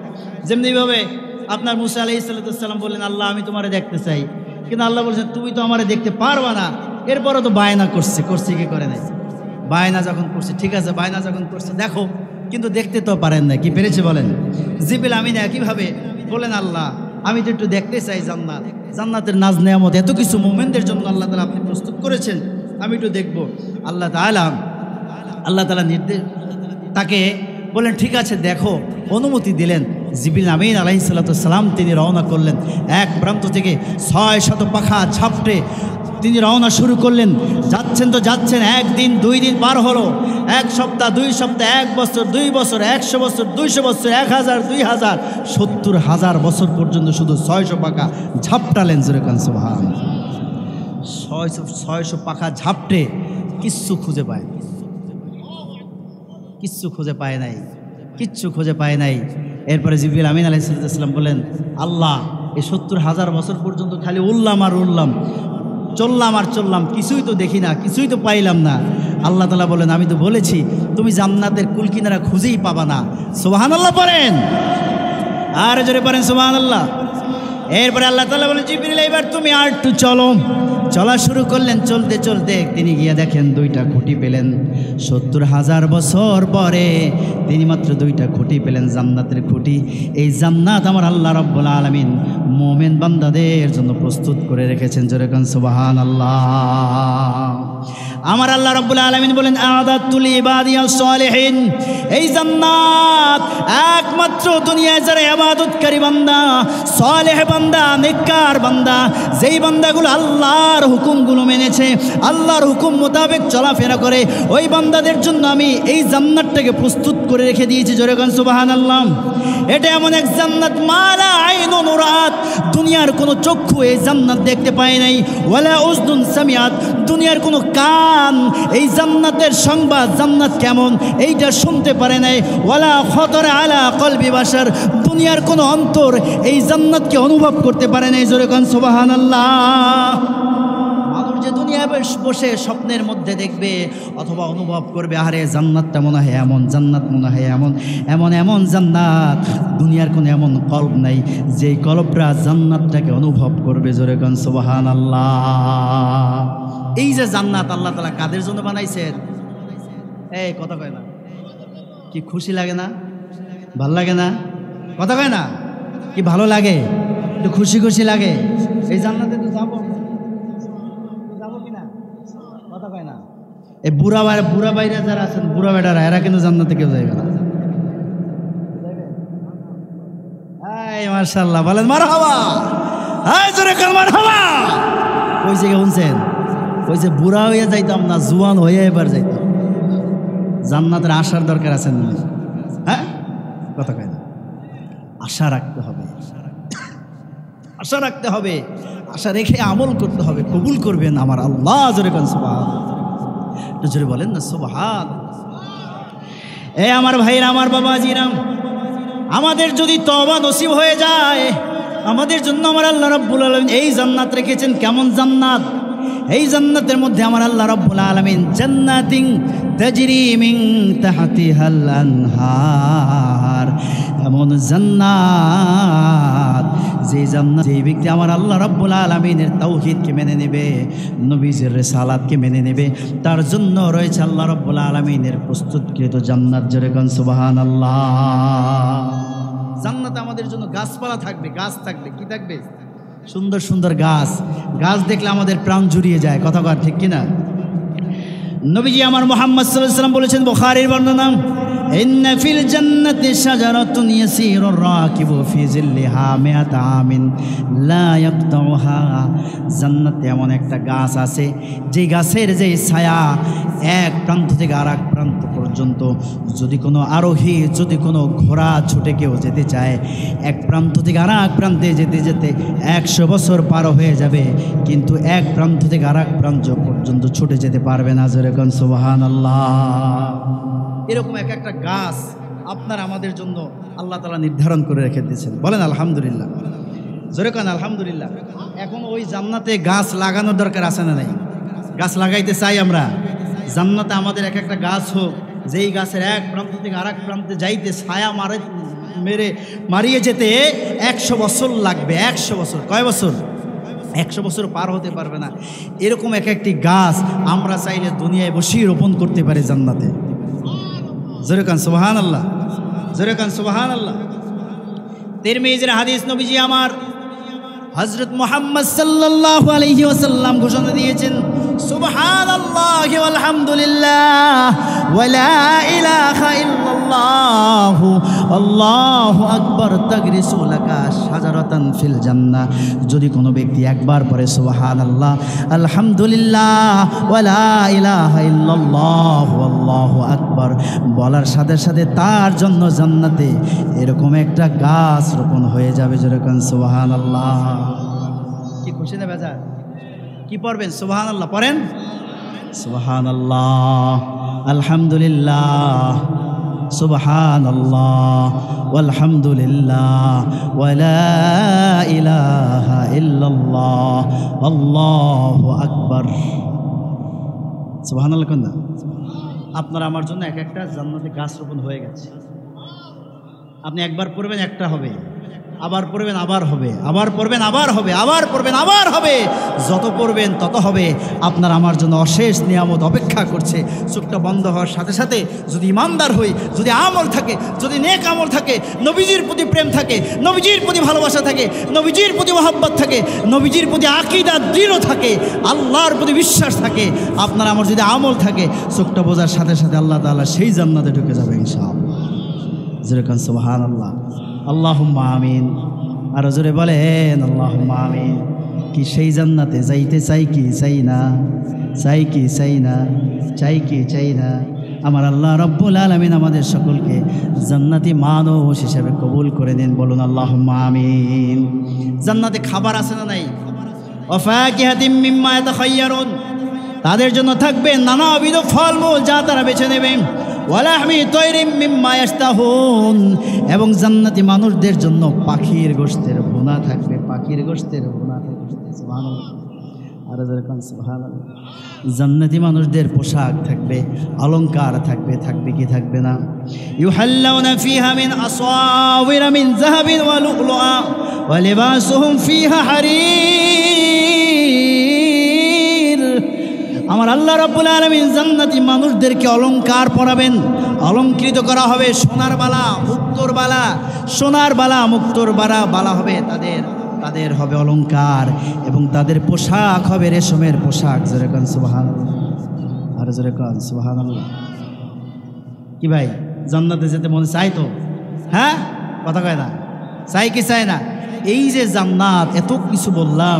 যেমনিভাবে আপনার মুসা আলাইহিসসালাম বললেন, আল্লাহ আমি তোমারে দেখতে চাই, কিন্তু আল্লাহ বলছেন তুমি তো আমারে দেখতে পারবা না। এরপরও তো বায়না করছে কি করে নাই? বায়না যখন করছে, ঠিক আছে, বায়না যখন করছে দেখো, কিন্তু দেখতে তো পারেন না। কি পেরেছে বলেন? জিবরিল আমিন একইভাবে বলেন, আল্লাহ আমি তো একটু দেখতে চাই জান্নাতের নাজ নেয়ামত, এত কিছু মোমেনদের জন্য আল্লাহ তাআলা আপনি প্রস্তুত করেছেন, আমি একটু দেখব। আল্লাহ তাআলা নির্দেশ তাকে বলেন, ঠিক আছে দেখো, অনুমতি দিলেন। জিবরিল আমিন আলাইহিসসালাম তিনি রওনা করলেন। এক প্রান্ত থেকে 600 পাখা ঝাপটে তিনি রওনা শুরু করলেন। যাচ্ছেন, একদিন 2 দিন পার হলো, 1 সপ্তাহ, 2 সপ্তাহ, 1 বছর, 2 বছর, 100 বছর, 200 বছর, 1000, 2000, 70,000 বছর পর্যন্ত শুধু 600 পাখা ঝাপটালেন। জোরে কান সুবহানাল্লাহ। 600 পাখা ঝাপটে কিচ্ছু খুঁজে পায় নাই। এরপরে জিবরিল আমিন আলাইহিসসালাম বলেন, আল্লাহ এই 70,000 বছর পর্যন্ত খালি উড়লাম, চললাম, কিছুই তো দেখি না, কিছুই তো পাইলাম না। আল্লাহ তাআলা বলেন, আমি তো বলেছি তুমি জান্নাতের কুল কিনারা খুঁজেই পাবা না। সুবহানাল্লাহ পড়েন, আর জোরে পড়েন সুবহানাল্লাহ। এরপরে আল্লাহ তাআলা বলেন, জিবরিল এবার তুমি আর একটু চলা শুরু করলেন। চলতে তিনি গিয়ে দেখেন 2টা খুঁটি পেলেন। 70,000 বছর পরে তিনি মাত্র 2টা খুঁটি পেলেন, জান্নাতের খুঁটি। এই জান্নাত আমার আল্লাহ রাব্বুল আলামিন মুমিন বান্দাদের জন্য প্রস্তুত করে রেখেছেন। জোরে কোন সুবহানাল্লাহ। আমার আল্লাহ রাব্বুল আলামিন বলেন আ'দাতুল ইবাদিয়াস সালিহিন, এই জান্নাত একমাত্র দুনিয়ায় যারা ইবাদতকারী বান্দা, সালেহ বান্দা, নেককার বান্দা, যেই বান্দাগুলো আল্লাহর হুকুমগুলো মেনেছে, আল্লাহর হুকুম মোতাবেক চলাফেরা করে, ওই বান্দাদের জন্য আমি এই জান্নাতটাকে প্রস্তুত করে রেখে দিয়েছি। জোরে কোন সুবহানাল্লাহ। এটা এমন এক জান্নাত মালা আইনুন রাত, দুনিয়ার কোনো চক্ষু এই জান্নাত দেখতে পায় নাই, ওয়ালা উযনুন সামিআত, দুনিয়ার কোনো কান এই জান্নাতের সংবাদ, জান্নাত কেমন এইটা শুনতে পারে নাই, ওয়ালা খতর আলা কলবি বাশার, দুনিয়ার কোনো অন্তর এই জান্নাতকে অনুভব করতে পারে নাই। জোরে কোন সুবহানাল্লাহ। মানুষ যে দুনিয়ায় বসে স্বপ্নের মধ্যে দেখবে অথবা অনুভব করবে, আরে জান্নাতটা মনে হয় এমন, জান্নাত মনে হয় এমন, এমন এমন জান্নাত, দুনিয়ার কোনো এমন কল্প নাই যেই কল্পরা জান্নাতটাকে অনুভব করবে। জোরে কোন সুবহানাল্লাহ। এই যে জান্নাত আল্লাহ তাআলা কাদের জন্য বানাইছেন? এই কথা কয় না, কি খুশি লাগে না? ভাল লাগে না? কথা কয় না, কি ভালো লাগে? একটু খুশি খুশি লাগে। এই জান্নাতে তো যাবো কিনা? কথা কয় না। এই বুড়া বাইরে যারা আছেন, বুড়া বেটারা, এরা কিন্তু জান্নাতে কেউ যাইবে না। এই মাশাআল্লাহ বলেন মারহাবা। এই জোরে কাল মারহাবা। ওই জায়গায় শুনছেন, ওই যে বুড়া হয়ে যাইতাম না, জুয়ান হয়ে এবার যাইতাম। জান্নাতের আশার দরকার আছে না? হ্যাঁ, কথা কয় না। আশা রাখতে হবে, আশা রাখতে হবে, আশা রেখে আমল করতে হবে। কবুল করবেন আমার আল্লাহ। জোরে কোন সুবহান। তো জোরে বলেন না সুবহান। এ আমার ভাইরা, আমার বাবাজিরা, আমাদের যদি তওবা নসিব হয়ে যায়, আমাদের জন্য আমার আল্লাহ রাব্বুল আলামিন এই জান্নাত রেখেছেন। কেমন জান্নাত? এই জান্নাতের মধ্যে আমার আল্লাহ রাব্বুল আলামিন জান্নাতিন তাজরি মিন তাহতিহাল আনহার, এমন জান্নাত, যে জান্নাত, যে ব্যক্তি আমার আল্লাহ রাব্বুল আলামিনের তাওহীদকে মেনে নেবে, নবীজির রিসালাতকে মেনে নেবে, তার জন্য রয়েছে আল্লাহ রাব্বুল আলামিনের প্রস্তুতকৃত জান্নাত। জোরে কোন সুবহানাল্লাহ। জান্নাতে আমাদের জন্য গাছপালা থাকবে, গাছ থাকবে, কি থাকবে? সুন্দর সুন্দর গাছ। গাছ দেখলে আমাদের প্রাণ জুড়িয়ে যায়। কথা কর ঠিক কিনা? নবীজি আমার মুহাম্মদ সাল্লাল্লাহু আলাইহি ওয়াসাল্লাম বলেছেন, বুখারীর বর্ণনা, ইন্না ফিল জান্নাতি শাজারাতুন ইয়াসিরুর রাকিবু ফি জিল্লিহা মিআতা আমিন লা ইয়াকতাউহা। জান্নাতে এমন একটা গাছ আছে, যে গাছের যে ছায়া এক প্রান্ত থেকে আর এক প্রান্ত পর্যন্ত, যদি কোনো আরোহী, যদি কোনো ঘোড়া ছুটে কেউ যেতে চায়, এক প্রান্ত থেকে আর এক প্রান্তে যেতে যেতে 100 বছর পার হয়ে যাবে, কিন্তু এক প্রান্ত থেকে আর এক প্রান্ত পর্যন্ত ছুটে যেতে পারবে না। জোরে কোন সুবহানাল্লাহ। এরকম এক একটা গাছ আপনার আমাদের জন্য আল্লাহ তাআলা নির্ধারণ করে রেখে দিয়েছেন। বলেন আলহামদুলিল্লাহ। জোরে কোন আলহামদুলিল্লাহ। এখন ওই জান্নাতে গাছ লাগানোর দরকার আছে না নাই? গাছ লাগাইতে চাই আমরা। জান্নাতে আমাদের এক একটা গাছ হোক, যেই গাছের এক প্রান্ত থেকে আর এক প্রান্তে যাইতে ছায়া মারিয়ে যেতে 100 বছর লাগবে। 100 বছর। কয় বছর? 100 বছর পার হতে পারবে না। এরকম এক একটি গাছ আমরা চাইলে দুনিয়ায় বসেই রোপণ করতে পারি জান্নাতে। জোরে কান সুবহানাল্লাহ। জোরে কান সুবহানাল্লাহ। তিরমিজির হাদিস, নবীজি আমার হযরত মুহাম্মদ সাল্লাল্লাহু আলাইহি ওয়াসাল্লাম ঘোষণা দিয়েছেন, সুবহানাল্লাহি ওয়াল হামদুলিল্লাহ ওয়া লা ইলাহা ইল্লাল্লাহ আল্লাহু আকবার তাগরিসু লাকা শাজারাতান ফিল জান্নাহ। যদি কোনো ব্যক্তি একবার পড়ে সুবহানাল্লাহ, আলহামদুলিল্লাহ ওয়া লা ইলাহা ইল্লাল্লাহ আল্লাহু আকবার বলার সাথে সাথে তার জন্য জান্নাতে এরকম একটা গাছ রোপণ হয়ে যাবে। যেরকম সুবহানাল্লাহ। কি খুশি না বেজার? কি পড়বেন? সুবহানাল্লাহ পড়েন। সুবহানাল্লাহ, আলহামদুলিল্লাহ, সুবহানাল্লাহ ওয়ালহামদুলিল্লাহ ওয়া লা ইলাহা ইল্লাল্লাহ আল্লাহু আকবার। সুবহানাল্লাহ কোন না? আপনার আমার জন্য এক একটা জান্নাতে গাছ রোপণ হয়ে গেছে। আপনি একবার পড়বেন একটা হবে, আবার পড়বেন আবার হবে, আবার পড়বেন আবার হবে, আবার পড়বেন আবার হবে। যত পড়বেন তত হবে। আপনার আমার জন্য অশেষ নিয়ামত অপেক্ষা করছে। চোখটা বন্ধ হওয়ার সাথে সাথে যদি ইমানদার হই, যদি আমল থাকে, যদি নেক আমল থাকে, নবীজির প্রতি প্রেম থাকে, নবীজির প্রতি ভালোবাসা থাকে, নবীজির প্রতি মহব্বত থাকে, নবীজির প্রতি আকীদা দৃঢ় থাকে, আল্লাহর প্রতি বিশ্বাস থাকে, আপনার আমার যদি আমল থাকে, চোখটা বোঝার সাথে সাথে আল্লাহ তাআলা সেই জান্নাতে ঢুকে যাবে ইনশাআল্লাহ। যেরকম সুবহানাল্লাহ, আল্লাহুম্মা আমিন। আর জোরে বলেন আল্লাহুম্মা আমিন। কি সেই জান্নাতে যাইতে চাই কি চাই না, চাই কি চাই না, চাই কি চাই না। আমার আল্লাহ রব্বুল আলামিন আমাদের সকলকে জান্নাতি মানুষ হিসেবে কবুল করে নিন। বলুন আল্লাহুম্মা আমিন। জান্নাতে খাবার আছে না নাই? ওয়াফাকিহাতিম মিম্মা ইয়াতাখায়্যারুন, তাদের জন্য থাকবে নানাবিধ ফলমূল যা তারা বেছে নেবে। ওয়ালাহমি তৈরিম মিম্মা ইয়াশতাহুন, এবং জান্নাতি মানুষদের জন্য পাখির গোশতের ভুনা থাকবে, পাখির গোশতের ভুনা থাকবে। সুবহানাল্লাহ, আর যেরকম সুবহানাল্লাহ। জান্নাতি মানুষদের পোশাক থাকবে, অলংকার থাকবে, থাকবে কি থাকবে না? ইউহাল্লাউনা ফিহা মিন আসাওিরা মিন যাহাবিন ওয়া লু'লুআ ওয়া লিবাসুহুম ফিহা হারির। আমার আল্লাহ রাব্বুল আলামিন জান্নাতি মানুষদেরকে অলংকার পরাবেন, অলঙ্কৃত করা হবে। সোনার বালা, মুক্তোর বালা, সোনার বালা, মুক্তোর বালা হবে তাদের, তাদের হবে অলংকার, এবং তাদের পোশাক হবে রেশমের পোশাক। যেরকম সুবহানাল্লাহ, আর যেরকম সুবহানাল্লাহ। কি ভাই, জান্নাতে যেতে মনে চাই তো? হ্যাঁ, কথা কয় না? চাই কি চাই না? এই যে জান্নাত, এত কিছু বললাম,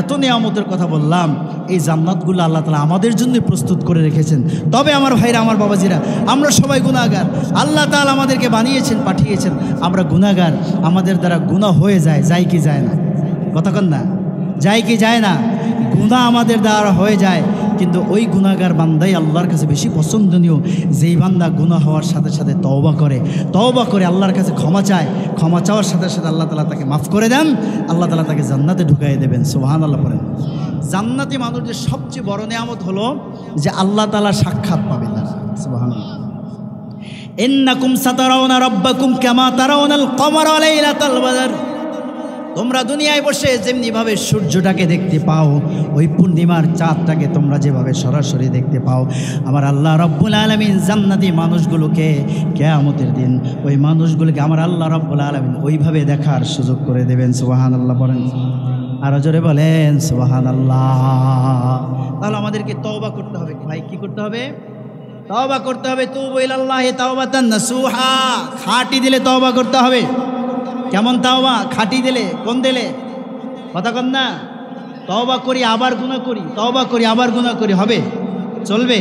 এত নিয়ামতের কথা বললাম, এই জান্নাতগুলো আল্লাহ তাআলা আমাদের জন্য প্রস্তুত করে রেখেছেন। তবে আমার ভাইরা, আমার বাবাজিরা, আমরা সবাই গুনাহগার। আল্লাহ তাআলা আমাদেরকে বানিয়েছেন, পাঠিয়েছেন, আমরা গুনাহগার। আমাদের দ্বারা গুনাহ হয়ে যায়, যায় কি যায় না? কথা কন না? যায় কি যায় না? গুনাহ আমাদের দ্বারা হয়ে যায়, কিন্তু ওই গুনাহগার বান্দাই আল্লাহর কাছে বেশি পছন্দনীয়। যেই বান্দা গুনাহ হওয়ার সাথে সাথে তওবা করে, তওবা করে আল্লাহর কাছে ক্ষমা চায়, ক্ষমা চাওয়ার সাথে সাথে আল্লাহ তাআলা তাকে মাফ করে দেন, আল্লাহ তাআলা তাকে জান্নাতে ঢুকাই দেবেন। সুবহানাল্লাহ পড়েন। জান্নাতি মানুষদের সবচেয়ে বড় নিয়ামত হলো যে আল্লাহ তাআলা সাক্ষাৎ পাবে তারা। সুবহানাল্লাহ। ইন্নাকুম সাতারাউনা রাব্বাকুম কামা তারাউনাল কমারা লাইলাতাল বদর। তোমরা দুনিয়ায় বসে যেমনিভাবে সূর্যটাকে দেখতে পাও, ওই পূর্ণিমার চাঁদটাকে তোমরা যেভাবে সরাসরি দেখতে পাও, আমার আল্লাহ রব্বুল আলামিন জান্নাতি মানুষগুলোকে কিয়ামতের দিন ওই মানুষগুলোকে আমার আল্লাহ রব্বুল আলামিন ওইভাবে দেখার সুযোগ করে দেবেন। সুবহানাল্লাহ বলেন, আরো জোরে বলেন সুবহানাল্লাহ। তাহলে আমাদেরকে তওবা করতে হবে ভাই। কি করতে হবে? তওবা করতে হবে। তুবু ইলাল্লাহি তাওবাতান নাসুহা। খাঁটি দিলে তওবা করতে হবে। কেমন তাওবা? খাঁটি দিলে। কোন দিলে? কথা কন না? তওবা করি আবার গুনাহ করি, তওবা করি আবার গুনাহ করি, হবে? চলবে?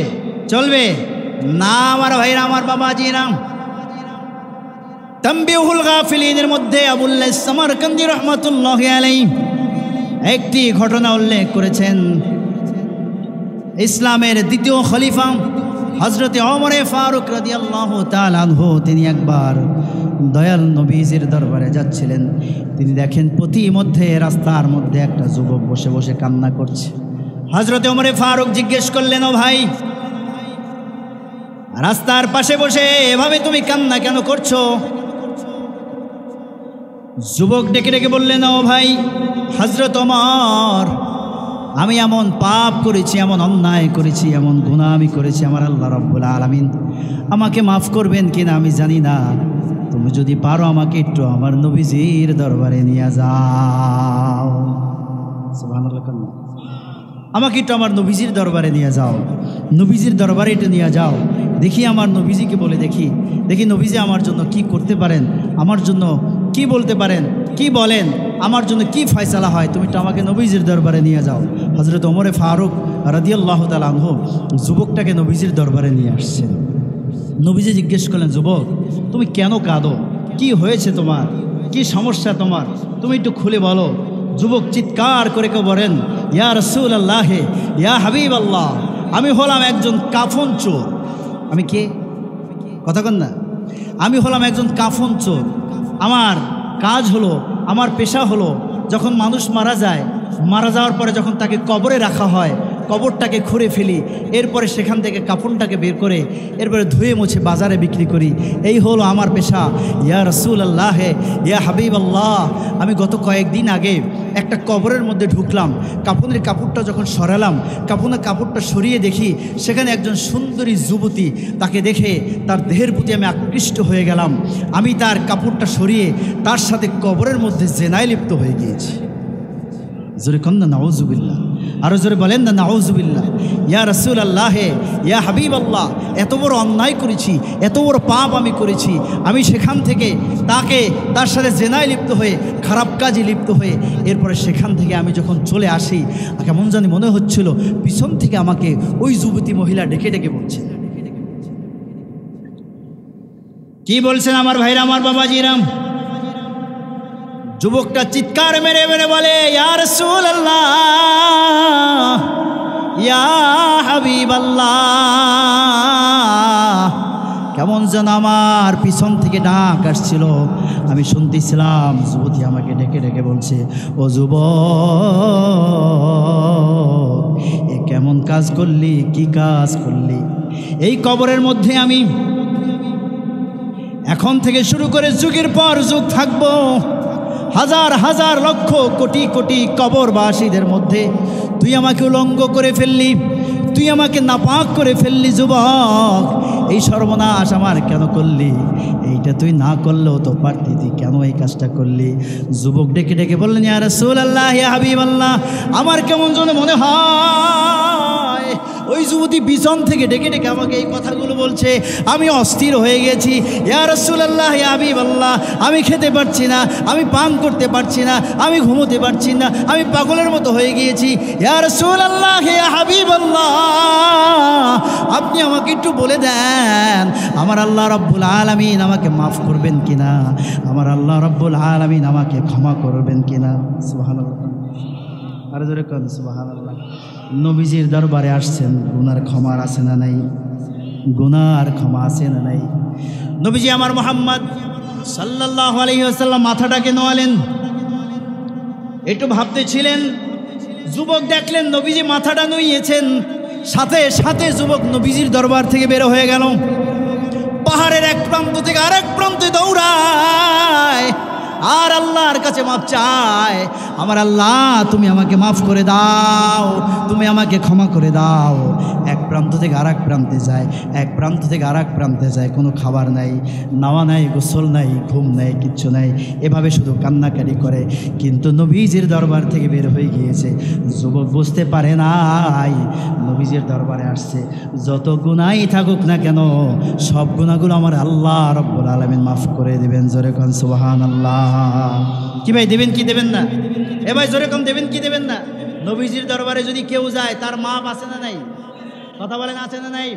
চলবে না আমার ভাইরা, আমার বাবাজিরা। তানবীহুল গাফিলিনের মধ্যে আবুল্লাহ সামারকান্দি রাহমাতুল্লাহি আলাইহি একটি ঘটনা উল্লেখ করেছেন। ইসলামের দ্বিতীয় খলিফা হযরতে ওমরে ফারুক রাদিয়াল্লাহু তাআলা আনহু, তিনি একবার দয়াল নবীজির দরবারে যাচ্ছিলেন। তিনি দেখেন প্রতিমধ্যে রাস্তার মধ্যে একটা যুবক বসে বসে কান্না করছে। হযরতে ওমরে ফারুক জিজ্ঞেস করলেন, ও ভাই, রাস্তার পাশে বসে এভাবে তুমি কান্না কেন করছো? যুবক ডেকে ডেকে বললেন, ও ভাই হযরত ওমর, আমি এমন পাপ করেছি, এমন অন্যায় করেছি, এমন গুনাহ আমি করেছি, আমার আল্লাহ রাব্বুল আলামিন আমাকে মাফ করবেন কিনা আমি জানি না। তুমি যদি পারো আমাকে একটু আমার নবীজির দরবারে নিয়ে যাও। সুবহানাল্লাহ। আমাকে একটু আমার নবীজির দরবারে নিয়ে যাও, নবীজির দরবারে একটু নিয়ে যাও, দেখি আমার নবীজিকে বলে দেখি, দেখি নবীজি আমার জন্য কি করতে পারেন, আমার জন্য কি বলতে পারেন, কি বলেন, আমার জন্য কি ফয়সালা হয়, তুমি একটু আমাকে নবীজির দরবারে নিয়ে যাও। হযরত ওমরে ফারুক রাদিয়াল্লাহু তাআলা আনহু যুবকটাকে নবীজির দরবারে নিয়ে আসছেন। নবীজি জিজ্ঞেস করলেন, যুবক তুমি কেন কাঁদো? কি হয়েছে তোমার? কি সমস্যা তোমার? তুমি একটু খুলে বলো। যুবক চিৎকার করে কেউ বলেন, ইয়া রাসূলুল্লাহ, ইয়া হাবিবাল্লাহ, আমি হলাম একজন কাফন চোর। আমি কে? কথা কন না? আমি হলাম একজন কাফন চোর। আমার কাজ হলো, আমার পেশা হলো, যখন মানুষ মারা যায়, মারা যাওয়ার পরে যখন তাকে কবরে রাখা হয়, কবরটাকে খুঁড়ে ফেলি, এরপরে সেখান থেকে কাফনটাকে বের করে এরপরে ধুয়ে মুছে বাজারে বিক্রি করি। এই হলো আমার পেশা। ইয়া রাসূলুল্লাহ, ইয়া হাবিবাল্লাহ, আমি গত কয়েকদিন আগে একটা কবরের মধ্যে ঢুকলাম, কাফনের কাপড়টা যখন সরালাম, কাফনের কাপড়টা সরিয়ে দেখি সেখানে একজন সুন্দরী যুবতী, তাকে দেখে তার দেহের প্রতি আমি আকৃষ্ট হয়ে গেলাম। আমি তার কাপড়টা সরিয়ে তার সাথে কবরের মধ্যে জেনায় লিপ্ত হয়ে গিয়েছি। জোরে কন না নাউজুবিল্লাহ, আরও জোরে বলেন না নাউজুবিল্লাহ। ইয়া রাসূলুল্লাহ, ইয়া হাবিবাল্লাহ, এত বড় অন্যায় করেছি, এত বড় পাপ আমি করেছি। আমি সেখান থেকে তার সাথে জেনায় লিপ্ত হয়ে, খারাপ কাজে লিপ্ত হয়ে, এরপরে সেখান থেকে আমি যখন চলে আসি, কেমন জানি মনে হচ্ছিল পিছন থেকে আমাকে ওই যুবতী মহিলা ডেকে ডেকে বলছে। কি বলছেন আমার ভাইরা, আমার বাবাজিরাম? যুবকটা চিৎকার মেরে মেরে বলে, ইয়া রাসূলুল্লাহ, ইয়া হাবিবাল্লাহ। কেমন যেন আমার পিছন থেকে ডাক আসছিল, আমি শুনতেছিলাম। যুবতী আমাকে ডেকে ডেকে বলছে, ও যুবক, এ কেমন কাজ করলি, কি কাজ করলি? এই কবরের মধ্যে আমি এখন থেকে শুরু করে যুগের পর যুগ থাকবো। হাজার হাজার লক্ষ কোটি কোটি কবরবাসীদের মধ্যে তুই আমাকে উলঙ্গ করে ফেললি, তুই আমাকে নাপাক করে ফেললি। যুবক, এই সর্বনাশ আমার কেন করলি? এইটা তুই না করলেও তো পারতি, তুই কেন এই কাজটা করলি? যুবক ডেকে ডেকে বললেন, ইয়া রাসূলুল্লাহ, ইয়া হাবিবাল্লাহ, আমার কেমন যেন মনে হয় ওই যুবতী পিছন থেকে ডেকে ডেকে আমাকে এই কথাগুলো বলছে। আমি অস্থির হয়ে গেছি। ইয়া রাসূলুল্লাহ, ইয়া হাবিবাল্লাহ, আমি খেতে পারছি না, আমি পান করতে পারছি না, আমি ঘুমোতে পারছি না, আমি পাগলের মতো হয়ে গিয়েছি। ইয়া রাসূলুল্লাহ, ইয়া হাবিবাল্লাহ, আপনি আমাকে একটু বলে দেন, আমার আল্লাহ রাব্বুল আলামিন আমাকে মাফ করবেন কিনা? আমার আল্লাহ রাব্বুল আলামিন আমাকে ক্ষমা করবেন কিনা? সুবহানাল্লাহ, আরে জোরে কোন সুবহানাল্লাহ। নবীজির দরবারে আসছেন, গুনার ক্ষমা আছে না নাই? গুনার ক্ষমা আছে না নাই? নবীজি আমার মুহাম্মদ সাল্লাল্লাহু আলাইহি ওয়াসাল্লাম মাথাটাকে নোয়ালেন, একটু ভাবতেছিলেন। যুবক দেখলেন নবীজি মাথাটা নুইয়েছেন, সাথে সাথে যুবক নবীজির দরবার থেকে বের হয়ে গেল। পাহাড়ের এক প্রান্ত থেকে আরেক প্রান্তে দৌড়ায় আর আল্লাহর কাছে মাফ চায়। আমার আল্লাহ, তুমি আমাকে মাফ করে দাও, তুমি আমাকে ক্ষমা করে দাও। এক প্রান্ত থেকে আরেক প্রান্তে যায়, এক প্রান্ত থেকে আরেক প্রান্তে যায়। কোনো খাবার নাই, নাওয়া নাই, গোসল নাই, ঘুম নাই, কিচ্ছু নাই, এভাবে শুধু কান্নাকারি করে। কিন্তু নবীজির দরবার থেকে বের হয়ে গিয়েছে। যুবক বুঝতে পারে নাই নবীজির দরবারে আসছে। যত গুনাহই থাকুক না কেন, সব গুনাহগুলো আমার আল্লাহ রাব্বুল আলামিন মাফ করে দেবেন। জোরে কোন সুবহানাল্লাহ। কি ভাই, দেবেন কি দেবেন না? এ ভাই জোরে কম, দেবেন কি দেবেন না? নবীজির দরবারে যদি কেউ যায়, তার মাপ আছে না নাই? কথা বলেন, আছে না নাই?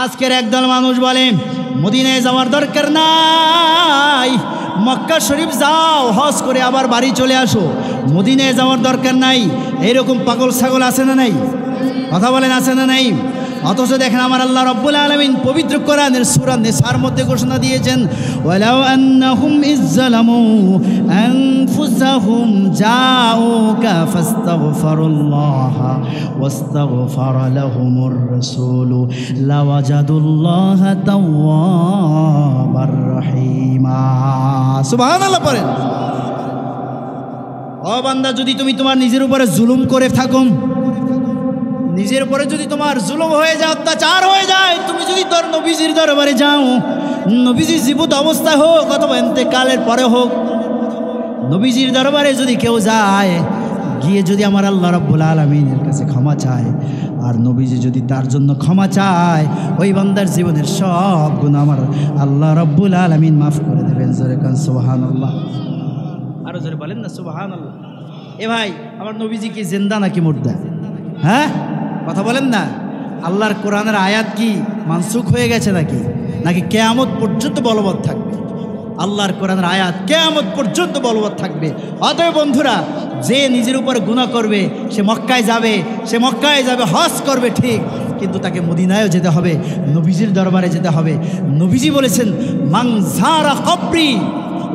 আজকের একদল মানুষ বলে মদিনায় যাওয়ার দরকার নাই, মক্কা শরীফ যাও, হজ করে আবার বাড়ি চলে আসো, মদিনায় যাওয়ার দরকার নাই। এইরকম পাগল ছাগল আছে না নাই? কথা বলেন, আছে না নাই? অথচ দেখেন আমার আল্লাহ রাব্বুল আলামিন পবিত্র কোরআনের সূরা নিসার মধ্যে ঘোষণা দিয়েছেন, ওয়ালাউ আন্নাহুম ইযযালামু আনফুসাহুম জাউকা ফাস্তাগফিরুল্লাহ ওয়াস্তাগফারা লাহুমুর রাসূলু লাওয়াজাদুল্লাহা তাওয়াবার রহিমা। সুবহানাল্লাহ পড়েন। ও বান্দা, যদি তুমি তোমার নিজের উপরে জুলুম করে থাকো, নিজের উপরে যদি তোমার জুলুম হয়ে যায়, অত্যাচার হয়ে যায়, তুমি যদি তোর নবীজির দরবারে যাও, নবীজির জীবিত অবস্থায় হোক অথবা ইন্তেকালের পরে হোক, নবীজির দরবারে যদি কেউ যায়, গিয়ে যদি আমার আল্লাহ রাব্বুল আলামিনের কাছে ক্ষমা চায়, আর নবীজি যদি তার জন্য ক্ষমা চায়, ওই বান্দার জীবনের সব গুনাহ আমার আল্লাহ রাব্বুল আলামিন মাফ করে দেবেন। জোরে কান সুবহানাল্লাহ, আরো জোরে বলেন না সুবহানাল্লাহ। এ ভাই, আমার নবীজি কি জিন্দা নাকি মুর্দা? হ্যাঁ, কথা বলেন না। আল্লাহর কোরআনের আয়াত কি মানসুখ হয়ে গেছে নাকি? নাকি কিয়ামত পর্যন্ত বলবৎ থাকবে? আল্লাহর কোরআনের আয়াত কিয়ামত পর্যন্ত বলবৎ থাকবে। অতএব বন্ধুরা, যে নিজের উপরে গুনাহ করবে সে মক্কায় যাবে, সে মক্কায় যাবে, হজ করবে ঠিক, কিন্তু তাকে মদিনায়ও যেতে হবে, নবীজির দরবারে যেতে হবে। নবীজি বলেছেন, মান যারা কবরি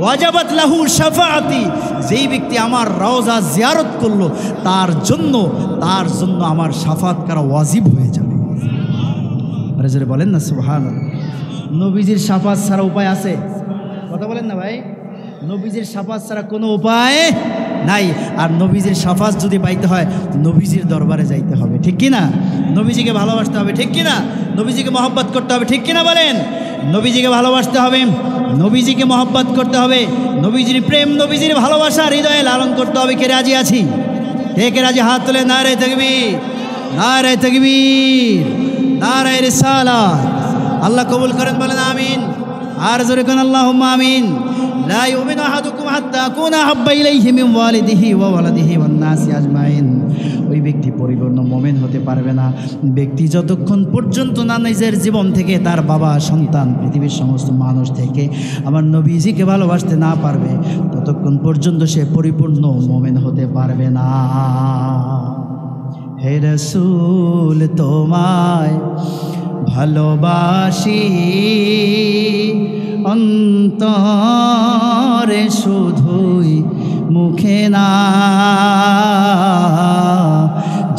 ওয়াজাবাত লাহু শাফাআতি, যেই ব্যক্তি আমার রওজা জিয়ারত করলো তার জন্য আমার শাফাত করা ওয়াজিব হয়ে যাবে। আরে জোরে বলেন না সুবহানাল্লাহ। নবীজির শাফাত ছাড়া উপায় আছে? কথা বলেন না ভাই। নবীজির শাফাত ছাড়া কোনো উপায় নাই। আর নবীজির শাফাত যদি পাইতে হয় নবীজির দরবারে যাইতে হবে, ঠিক কি না? নবীজিকে ভালোবাসতে হবে, ঠিক কি না? নবীজিকে মহব্বত করতে হবে, ঠিক কি না বলেন? নবীজিকে ভালোবাসতে হবে, নবীজিকে মহব্বত করতে হবে, নবীজির প্রেম নবীজির ভালোবাসা হৃদয়ে লালন করতে হবে। কে রাজি আছি? কে রাজি? হাত তুলে নারে তাকবীর, নারে তাকবীর, নারে রিসালাত। আল্লাহ কবুল করেন, বলেন আমিন। আর জোরে কোন আল্লাহুম্মা আমিন। লা ইউমিনু আহাদুকুম হাত্তা আকুনা আহাব্বা ইলাইহি মিন ওয়ালিদিহি ওয়া ওয়ালাদিহি ওয়ান নাসি আজমাইন। ওই ব্যক্তি পরিপূর্ণ মুমিন হতে পারবে না ব্যক্তি যতক্ষণ পর্যন্ত না নিজের জীবন থেকে, তার বাবা, সন্তান, পৃথিবীর সমস্ত মানুষ থেকে আমার নবীজিকে ভালোবাসতে না পারবে, ততক্ষণ পর্যন্ত সে পরিপূর্ণ মুমিন হতে পারবে না। হে রাসূল তোমায় ভালোবাসি অন্তরে শুধুই মুখে না,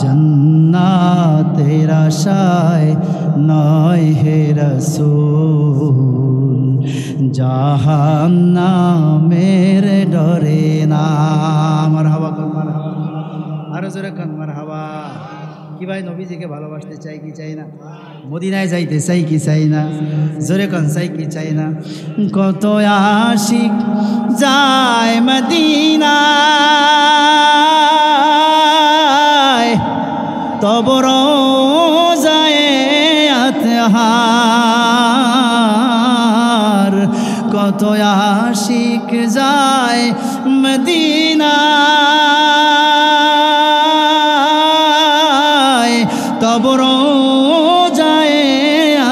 জান্নাতের আশায় নয় হে রাসূল, জাহান্নামের ডরে না। মারহাবা কোন মারহাবা, আরো জোরে কোন মারহাবা। কি ভাই নবীজিকে ভালোবাসতে চাই কি চাই না? মদিনায় যাইতে চাই কি চাই না? জোরে কোন চাই কি চাই না? কত আশিক যায় মদিনায়, তব রোজায়ে আতহার। কত আশিক যায় মদিনায়, তব রোজায়ে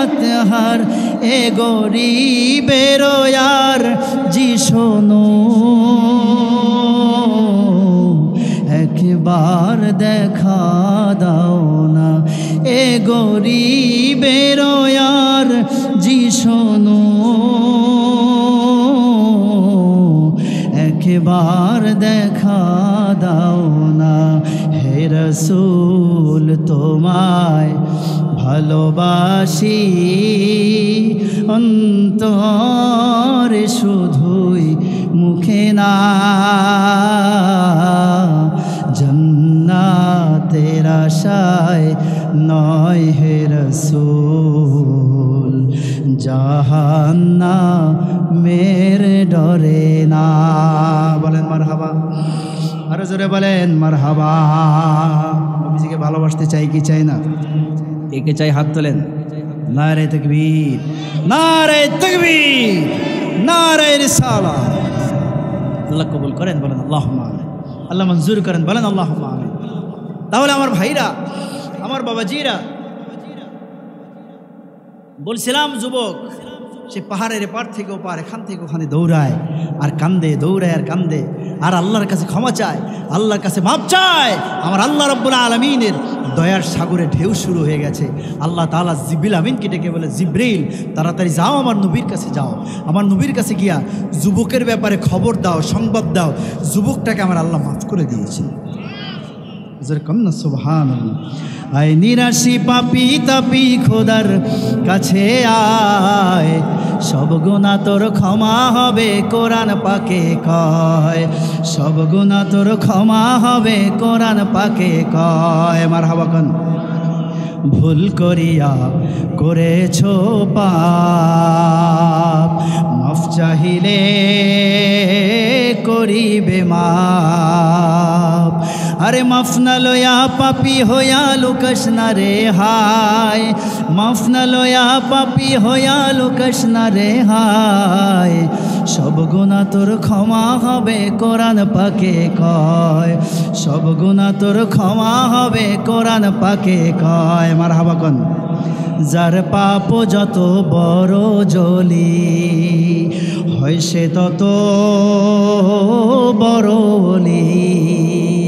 আতহার। এ গরিবের আর জি শোনো, একবার দেখা দাও না। এ গরিবের আর জি শোনো, একবার দেখা দাও না। হে রাসূল তোমায় ভালোবাসি অন্তরে শুধুই মুখে না, জান্নাতের আশায় নয় হে রাসূল, জাহান্নামের ডরে না। বলেন মারহাবা, আরো জোরে বলেন মারহাবা। নবীজিকে ভালোবাসতে চাই কি চাই না? একে চাই হাত তোলেন। নারে তাকবীর, নারে তাকবীর, নারে রিসালাত। আল্লাহ কবুল করেন, বলেন আল্লাহুম্মা আমিন। আল্লাহ মঞ্জুর করেন, বলেন আল্লাহুম্মা আমিন। তাহলে আমার ভাইরা, আমার বাবাজিরা, বলছিলাম যুবক সে পাহাড়ের এপার থেকে ওপার, এখান থেকে ওখানে দৌড়ায় আর কান্দে, দৌড়ায় আর কান্দে, আর আল্লাহর কাছে ক্ষমা চায়, আল্লাহর কাছে মাপ চায়। আমার আল্লাহ রাব্বুল আলামিনের দয়ার সাগরে ঢেউ শুরু হয়ে গেছে। আল্লাহ তাআলা জিবরিল আমিনকে ডেকে বলে, জিবরিল তাড়াতাড়ি যাও, আমার নবীর কাছে যাও, আমার নবীর কাছে গিয়া যুবকের ব্যাপারে খবর দাও, সংবাদ দাও, যুবকটাকে আমার আল্লাহ মাফ করে দিয়েছে। কন্যা সুবহানাল্লাহ। আয় নিরাশি পাপি তাপি খোদার কাছে আয়, সব গুনাহ তোর ক্ষমা হবে কোরআন পাকে কয়, সব গুনাহ তোর ক্ষমা হবে কোরআন পাকে কয়। মারহাবা কোন। ভুল করিয়া করেছো পাপ, মাফ চাহিলে করিবে মাপ। আরে মাফ না লয়া পাপি হইয়া লুকাস না রে হায়, মাফ না লয়া পাপি হইয়া লুকাস না রে হায়, সব গুনাহ তোর ক্ষমা হবে কোরআন পাকে কয়, সব গুনাহ তোর ক্ষমা হবে কোরআন পাকে কয়। মারহাবা কোন। যার পাপ যত বড় জলি হয় সে তত বড় ওলি।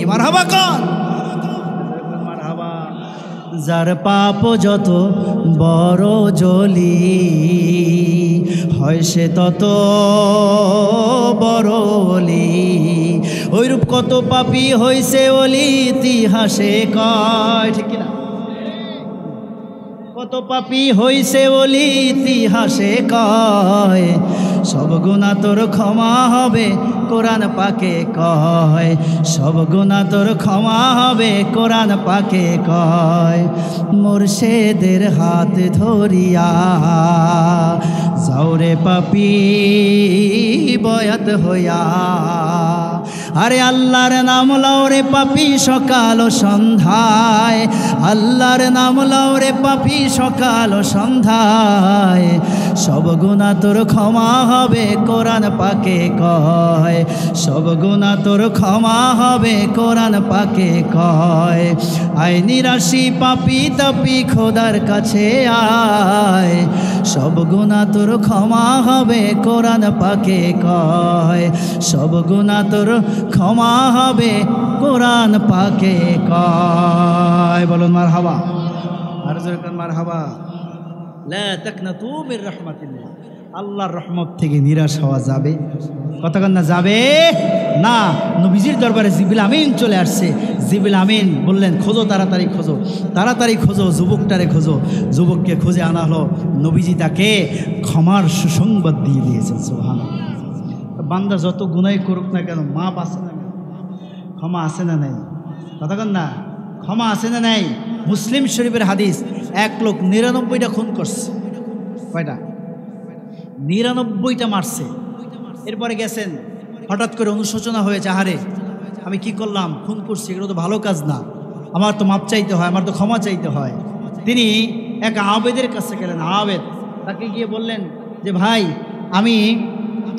মারহাবা কোন। মারহাবা। যার পাপ যত বড় জলি হয় সে তত বড় ওলি। ওইরূপ কত পাপী হইছে ওলি ইতিহাসে কয়, ঠিক কিনা? কত পাপী হইছে ওলি ইতিহাসে কয়, সব গুনাহ তোর ক্ষমা হবে কোরআন পাকে কয়, সব গুনাহ তোর ক্ষমা হবে কোরআন পাকে কয়। মুর্শিদের হাত ধরিয়া যাওরে পাপী বয়াত হইয়া, আরে আল্লাহর নাম লও রে পাপী সকাল ও সন্ধ্যায়, আল্লাহর নাম লও রে পাপী সকাল ও সন্ধ্যায়, সব গুনাহ তোর ক্ষমা হবে কোরআন পাকে কয়, সব গুনাহ তোর ক্ষমা হবে কোরআন পাকে কয়। আয় নিরাশি পাপী তাপি খোদার কাছে আয়, সব গুনাহ তোর ক্ষমা হবে কোরআন পাকে কয়, সব গুনাহ তোর ক্ষমা হবে কোরআন পাকে কয়। বলুন মারহাবা, আর জোরে করে মারহাবা। লা তাকনাতু মির রাহমাতিল্লাহ, আল্লাহর রহমত থেকে নিরাশ হওয়া যাবে? কতক্ষণ না যাবে না। নবীজির দরবারে জিবরিল আমিন চলে আসছে। জিবরিল আমিন বললেন, খোঁজো, তাড়াতাড়ি খোঁজো, তাড়াতাড়ি খোঁজো, যুবকটারে খোঁজো। যুবককে খুঁজে আনা হলো। নবীজি তাকে ক্ষমার সুসংবাদ দিয়ে দিয়েছেন। সুবহানাল্লাহ। বান্দা যত গুনাহ করুক না কেন, মাপ আছে না, ক্ষমা আছে না নাই? কতক্ষণ না, ক্ষমা আছে না নাই? মুসলিম শরীফের হাদিস, এক লোক 99টা খুন করছে। কয়টা? 99টা মারছে। এরপরে গেছেন, হঠাৎ করে অনুশোচনা হয়েছে, আহারে আমি কি করলাম, খুন করছি, এগুলো তো ভালো কাজ না, আমার তো মাপ চাইতে হয়, আমার তো ক্ষমা চাইতে হয়। তিনি এক আবেদের কাছে গেলেন। আবেদ তাকে গিয়ে বললেন যে, ভাই আমি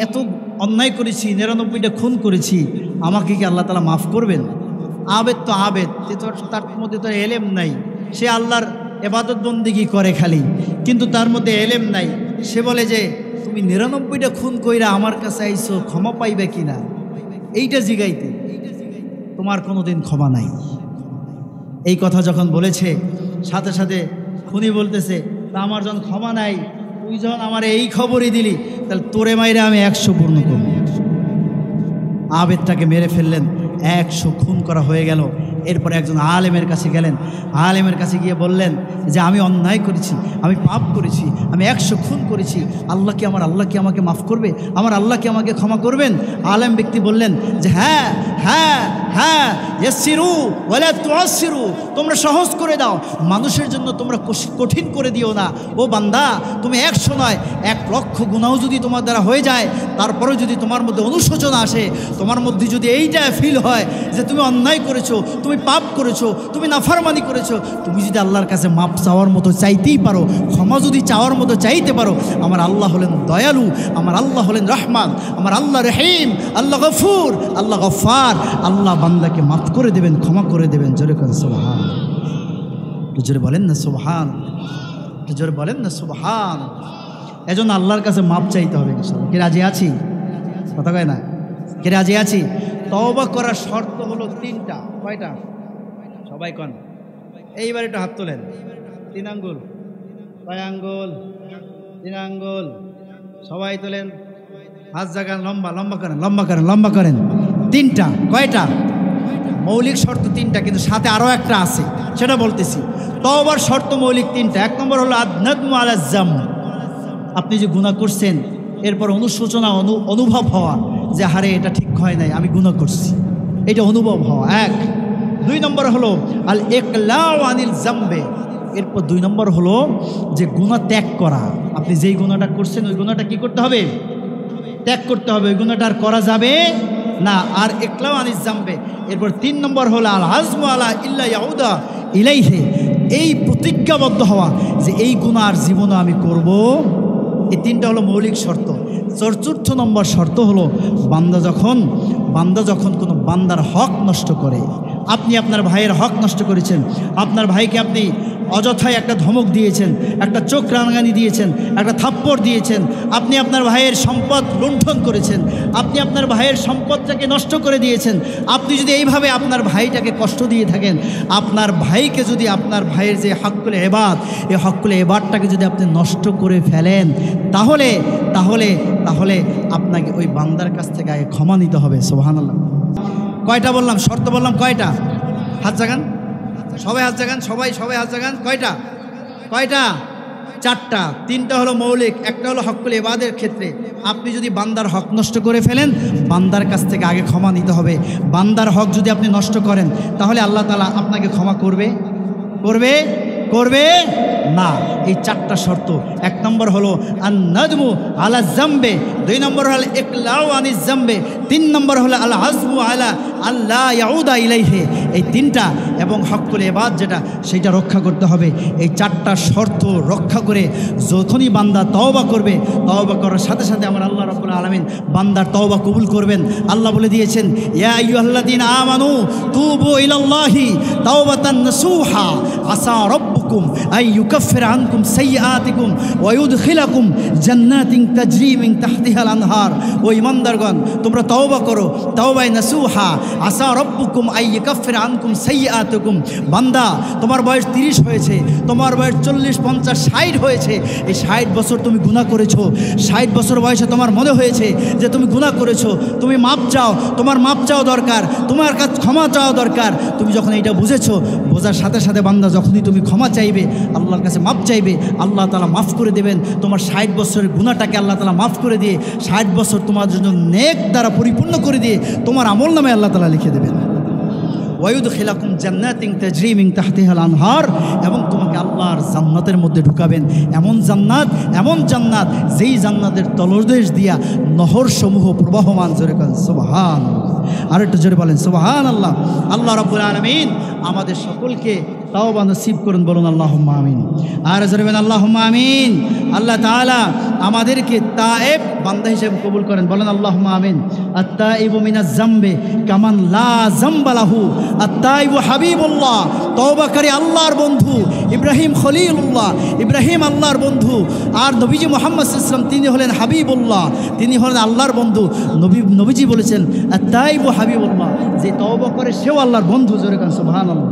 এত অন্যায় করেছি, 99টা খুন করেছি, আমাকে কি আল্লাহ তাআলা মাফ করবেন? আবেদ তো আবেদ, তার মধ্যে তো এলেম নাই, সে আল্লাহর ইবাদত বন্দেগী করে খালি, কিন্তু তার মধ্যে এলেম নাই। সে বলে যে, তুমি 99টা খুন কইরা আমার কাছে আইছো, ক্ষমা পাইবে কিনা এইটা জিগাইতে, তোমার কোনোদিন ক্ষমা নাই। এই কথা যখন বলেছে, সাথে সাথে খুনি বলতেছে, তা আমার যখন ক্ষমা নাই, তুই যখন আমার এই খবরই দিলি, তাহলে তোরে মাইরে আমি 100 পূর্ণ করব। আবেদটাকে মেরে ফেললেন, 100 খুন করা হয়ে গেল। এরপরে একজন আলেমের কাছে গেলেন। আলেমের কাছে গিয়ে বললেন যে, আমি অন্যায় করেছি, আমি পাপ করেছি, আমি 100 খুন করেছি, আল্লাহ কি আমাকে মাফ করবে? আমার আল্লাহ কি আমাকে ক্ষমা করবেন? আলেম ব্যক্তি বললেন যে, হ্যাঁ হ্যাঁ হ্যাঁ, ইয়াসসিরু ওয়ালা তুআসসিরু, তোমরা সহজ করে দাও, মানুষের জন্য তোমরা কঠিন করে দিও না। ও বান্দা, তুমি 100 নয় 1 লক্ষ গুনাহ যদি তোমার দ্বারা হয়ে যায়, তারপরেও যদি তোমার মধ্যে অনুশোচনা আসে, তোমার মধ্যে যদি এইটা ফিল হয় যে তুমি অন্যায় করেছো, তুমি পাপ করেছো, তুমি নাফরমানি করেছো, তুমি যদি আল্লাহর কাছে মাপ চাওয়ার মতো চাইতেই পারো, ক্ষমা যদি চাওয়ার মতো চাইতে পারো, আমার আল্লাহ হলেন দয়ালু, আমার আল্লাহ হলেন রহমান, আমার আল্লাহ রহিম, আল্লাহ গফুর, আল্লাহ গফফার। আল্লাহ বান্দাকে মাফ করে দেবেন, ক্ষমা করে দেবেন। জোরে করে সুবহান, জোরে বলেন না সুবহান, জোরে বলেন না সুবহান। এজন্য আল্লাহর কাছে মাপ চাইতে হবে ইনশাআল্লাহ। কি রাজি আছি? কথা কয় না, কি রাজি আছি? তওবা করার শর্ত হলো 3টা। কয়টা? সবাই কন, এইবার একটু হাত তোলেন। 3 আঙ্গুল, 6 আঙ্গুল, 3 আঙ্গুল, সবাই তোলেন, হাত জাগান, লম্বা লম্বা করেন, লম্বা করেন, লম্বা করেন। 3টা। কয়টা? মৌলিক শর্ত 3টা, কিন্তু সাথে আরও একটা আছে, সেটা বলতেছি। তওবার শর্ত মৌলিক 3টা। 1 নম্বর হলো আদ-নাদমু আলা যাম, আপনি যে গুনাহ করছেন এরপর অনুশোচনা অনুভব হওয়া যে হারে এটা ঠিক হয় নাই, আমি গুনাহ করছি, এটা অনুভব হওয়া 1। 2 নম্বর হলো আল ইকলাউ আনিল যামবে, এরপর 2 নম্বর হলো যে গুনাহ ত্যাগ করা। আপনি যেই গুনাহটা করছেন ওই গুনাহটা কি করতে হবে? ত্যাগ করতে হবে, ওই গুনাহটা আর করা যাবে না। আর ইকলাউ আনিল যামবে। এরপর 3 নম্বর হলো আল আজমু আলা ইল্লা ইয়াউদা ইলাইহি, এই প্রতিজ্ঞাবদ্ধ হওয়া যে এই গুনাহ আর জীবনে আমি করব। এই 3টা হলো মৌলিক শর্ত। 4র্থ নম্বর শর্ত হলো বান্দা যখন কোনো বান্দার হক নষ্ট করে, আপনি আপনার ভাইয়ের হক নষ্ট করেছেন, আপনার ভাইকে আপনি অযথায় একটা ধমক দিয়েছেন, একটা চোখ রাঙানি দিয়েছেন, একটা থাপ্পড় দিয়েছেন, আপনি আপনার ভাইয়ের সম্পদ লুণ্ঠন করেছেন, আপনি আপনার ভাইয়ের সম্পদটাকে নষ্ট করে দিয়েছেন। আপনি যদি এইভাবে আপনার ভাইটাকে কষ্ট দিয়ে থাকেন, আপনার ভাইকে যদি আপনার ভাইয়ের যে হকুল ইবাদ, এই হকুল ইবাদটাকে যদি আপনি নষ্ট করে ফেলেন, তাহলে তাহলে তাহলে আপনাকে ওই বান্দার কাছ থেকে আগে ক্ষমা নিতে হবে। সুবহানাল্লাহ। কয়টা বললাম? শর্ত বললাম কয়টা? হাত জাগান, সবাই হাত জাগান, সবাই হাত জাগান। কয়টা? চারটা। তিনটা হলো মৌলিক, একটা হলো হকুল ইবাদের ক্ষেত্রে। আপনি যদি বান্দার হক নষ্ট করে ফেলেন, বান্দার কাছ থেকে আগে ক্ষমা নিতে হবে। বান্দার হক যদি আপনি নষ্ট করেন, তাহলে আল্লাহ তাআলা আপনাকে ক্ষমা করবে না। এই চারটা শর্ত। এক নম্বর হলো আন-নাদমু আলা যামবে, দুই নম্বর হলো ইকলাউ আনিজ যামবে, তিন নম্বর হলো আল আযমু আলা আল্লা ইয়াউদা ইলাইহি। এই তিনটা এবং হকুল ইবাদ যেটা, সেটা রক্ষা করতে হবে। এই চারটা শর্ত রক্ষা করে যখনই বান্দা তওবা করবে, তওবা করার সাথে সাথে আমার আল্লাহ রাব্বুল আলামিন বান্দার তওবা কবুল করবেন। আল্লাহ বলে দিয়েছেন, ইয়া আইয়ুহাল্লাযীনা আমানু তুবু ইলাল্লাহি তাওবাতান নাসুহা আসা রাব্বুকুম আন ইউকাফিরা আনকুম সাইয়্যাতিকুম ওয়া ইউদখিলাকুম জান্নাতিন তাজরি মিন তাহতিহাল আনহার। ও ঈমানদারগণ, তোমরা তওবা করো, তওবায়ে নাসুহা আসা রাব্বুকুম আন ইউকাফিরা আনকুম সাইয়্যাতিকুম। বান্দা, তোমার বয়স 30 হয়েছে, তোমার বয়স 40, 50, 60 হয়েছে। এই 60 বছর তুমি গুনাহ করেছো। 60 বছর বয়সে তোমার মনে হয়েছে যে তুমি গুনাহ করেছো, তুমি মাপ চাও, তোমার মাপ চাওয়া দরকার, তোমার কাছে ক্ষমা চাওয়া দরকার। তুমি যখন এইটা বুঝেছো, বোঝার সাথে সাথে বান্দা যখনই তুমি ক্ষমা চাইবে, আল্লাহর কাছে মাপ চাইবে, আল্লাহ তাআলা মাফ করে দেবেন। তোমার 60 বছরের গুনাহটাকে আল্লাহ তাআলা মাফ করে দিয়ে 60 বছর তোমার জন্য নেক দ্বারা পরিপূর্ণ করে দিয়ে তোমার আমল নামে আল্লাহ তাআলা লিখে দেবেন। ওয়ায়ুদখিলাকুম জান্নাতিন তাজরি মিন তাহতিহাল আনহার, এবং তোমাকে আল্লাহর জান্নাতের মধ্যে ঢুকাবেন। এমন জান্নাত যেই জান্নাতের তলদেশ দিয়া নহর সমূহ প্রবাহমান। জোরে বলেন সুবহানাল্লাহ। আর একটু জোরে বলেন সুবহানাল্লাহ। আল্লাহ রাব্বুল আলামিন আমাদের সকলকে তাওবা নসিব করুন, বলুন আল্লাহুম্মা আমিন। আর জোরে বলেন আল্লাহুম্মা আমিন। আল্লাহ তাআলা আমাদেরকে তায়েব বান্দা হিসেবে কবুল করেন, বলেন আল্লাহুম্মা আমিন। আত-তাইবু মিনাজ যামবি কামান লা যামবা লাহু। আত-তাইবু হাবিবুল্লাহ, তওবাকারী আল্লাহর বন্ধু। ইব্রাহিম খলিলুল্লাহ, ইব্রাহিম আল্লাহর বন্ধু। আর নবীজি মুহাম্মদ সাল্লাল্লাহু আলাইহি ওয়াসাল্লাম, তিনি হলেন হাবিবুল্লাহ, তিনি হলেন আল্লাহর বন্ধু। নবীজি বলেছেন আত-তাইবু হাবিবুল্লাহ, যে তওবা করে সেও আল্লাহর বন্ধু। জোরে বলেন সুবহানাল্লাহ।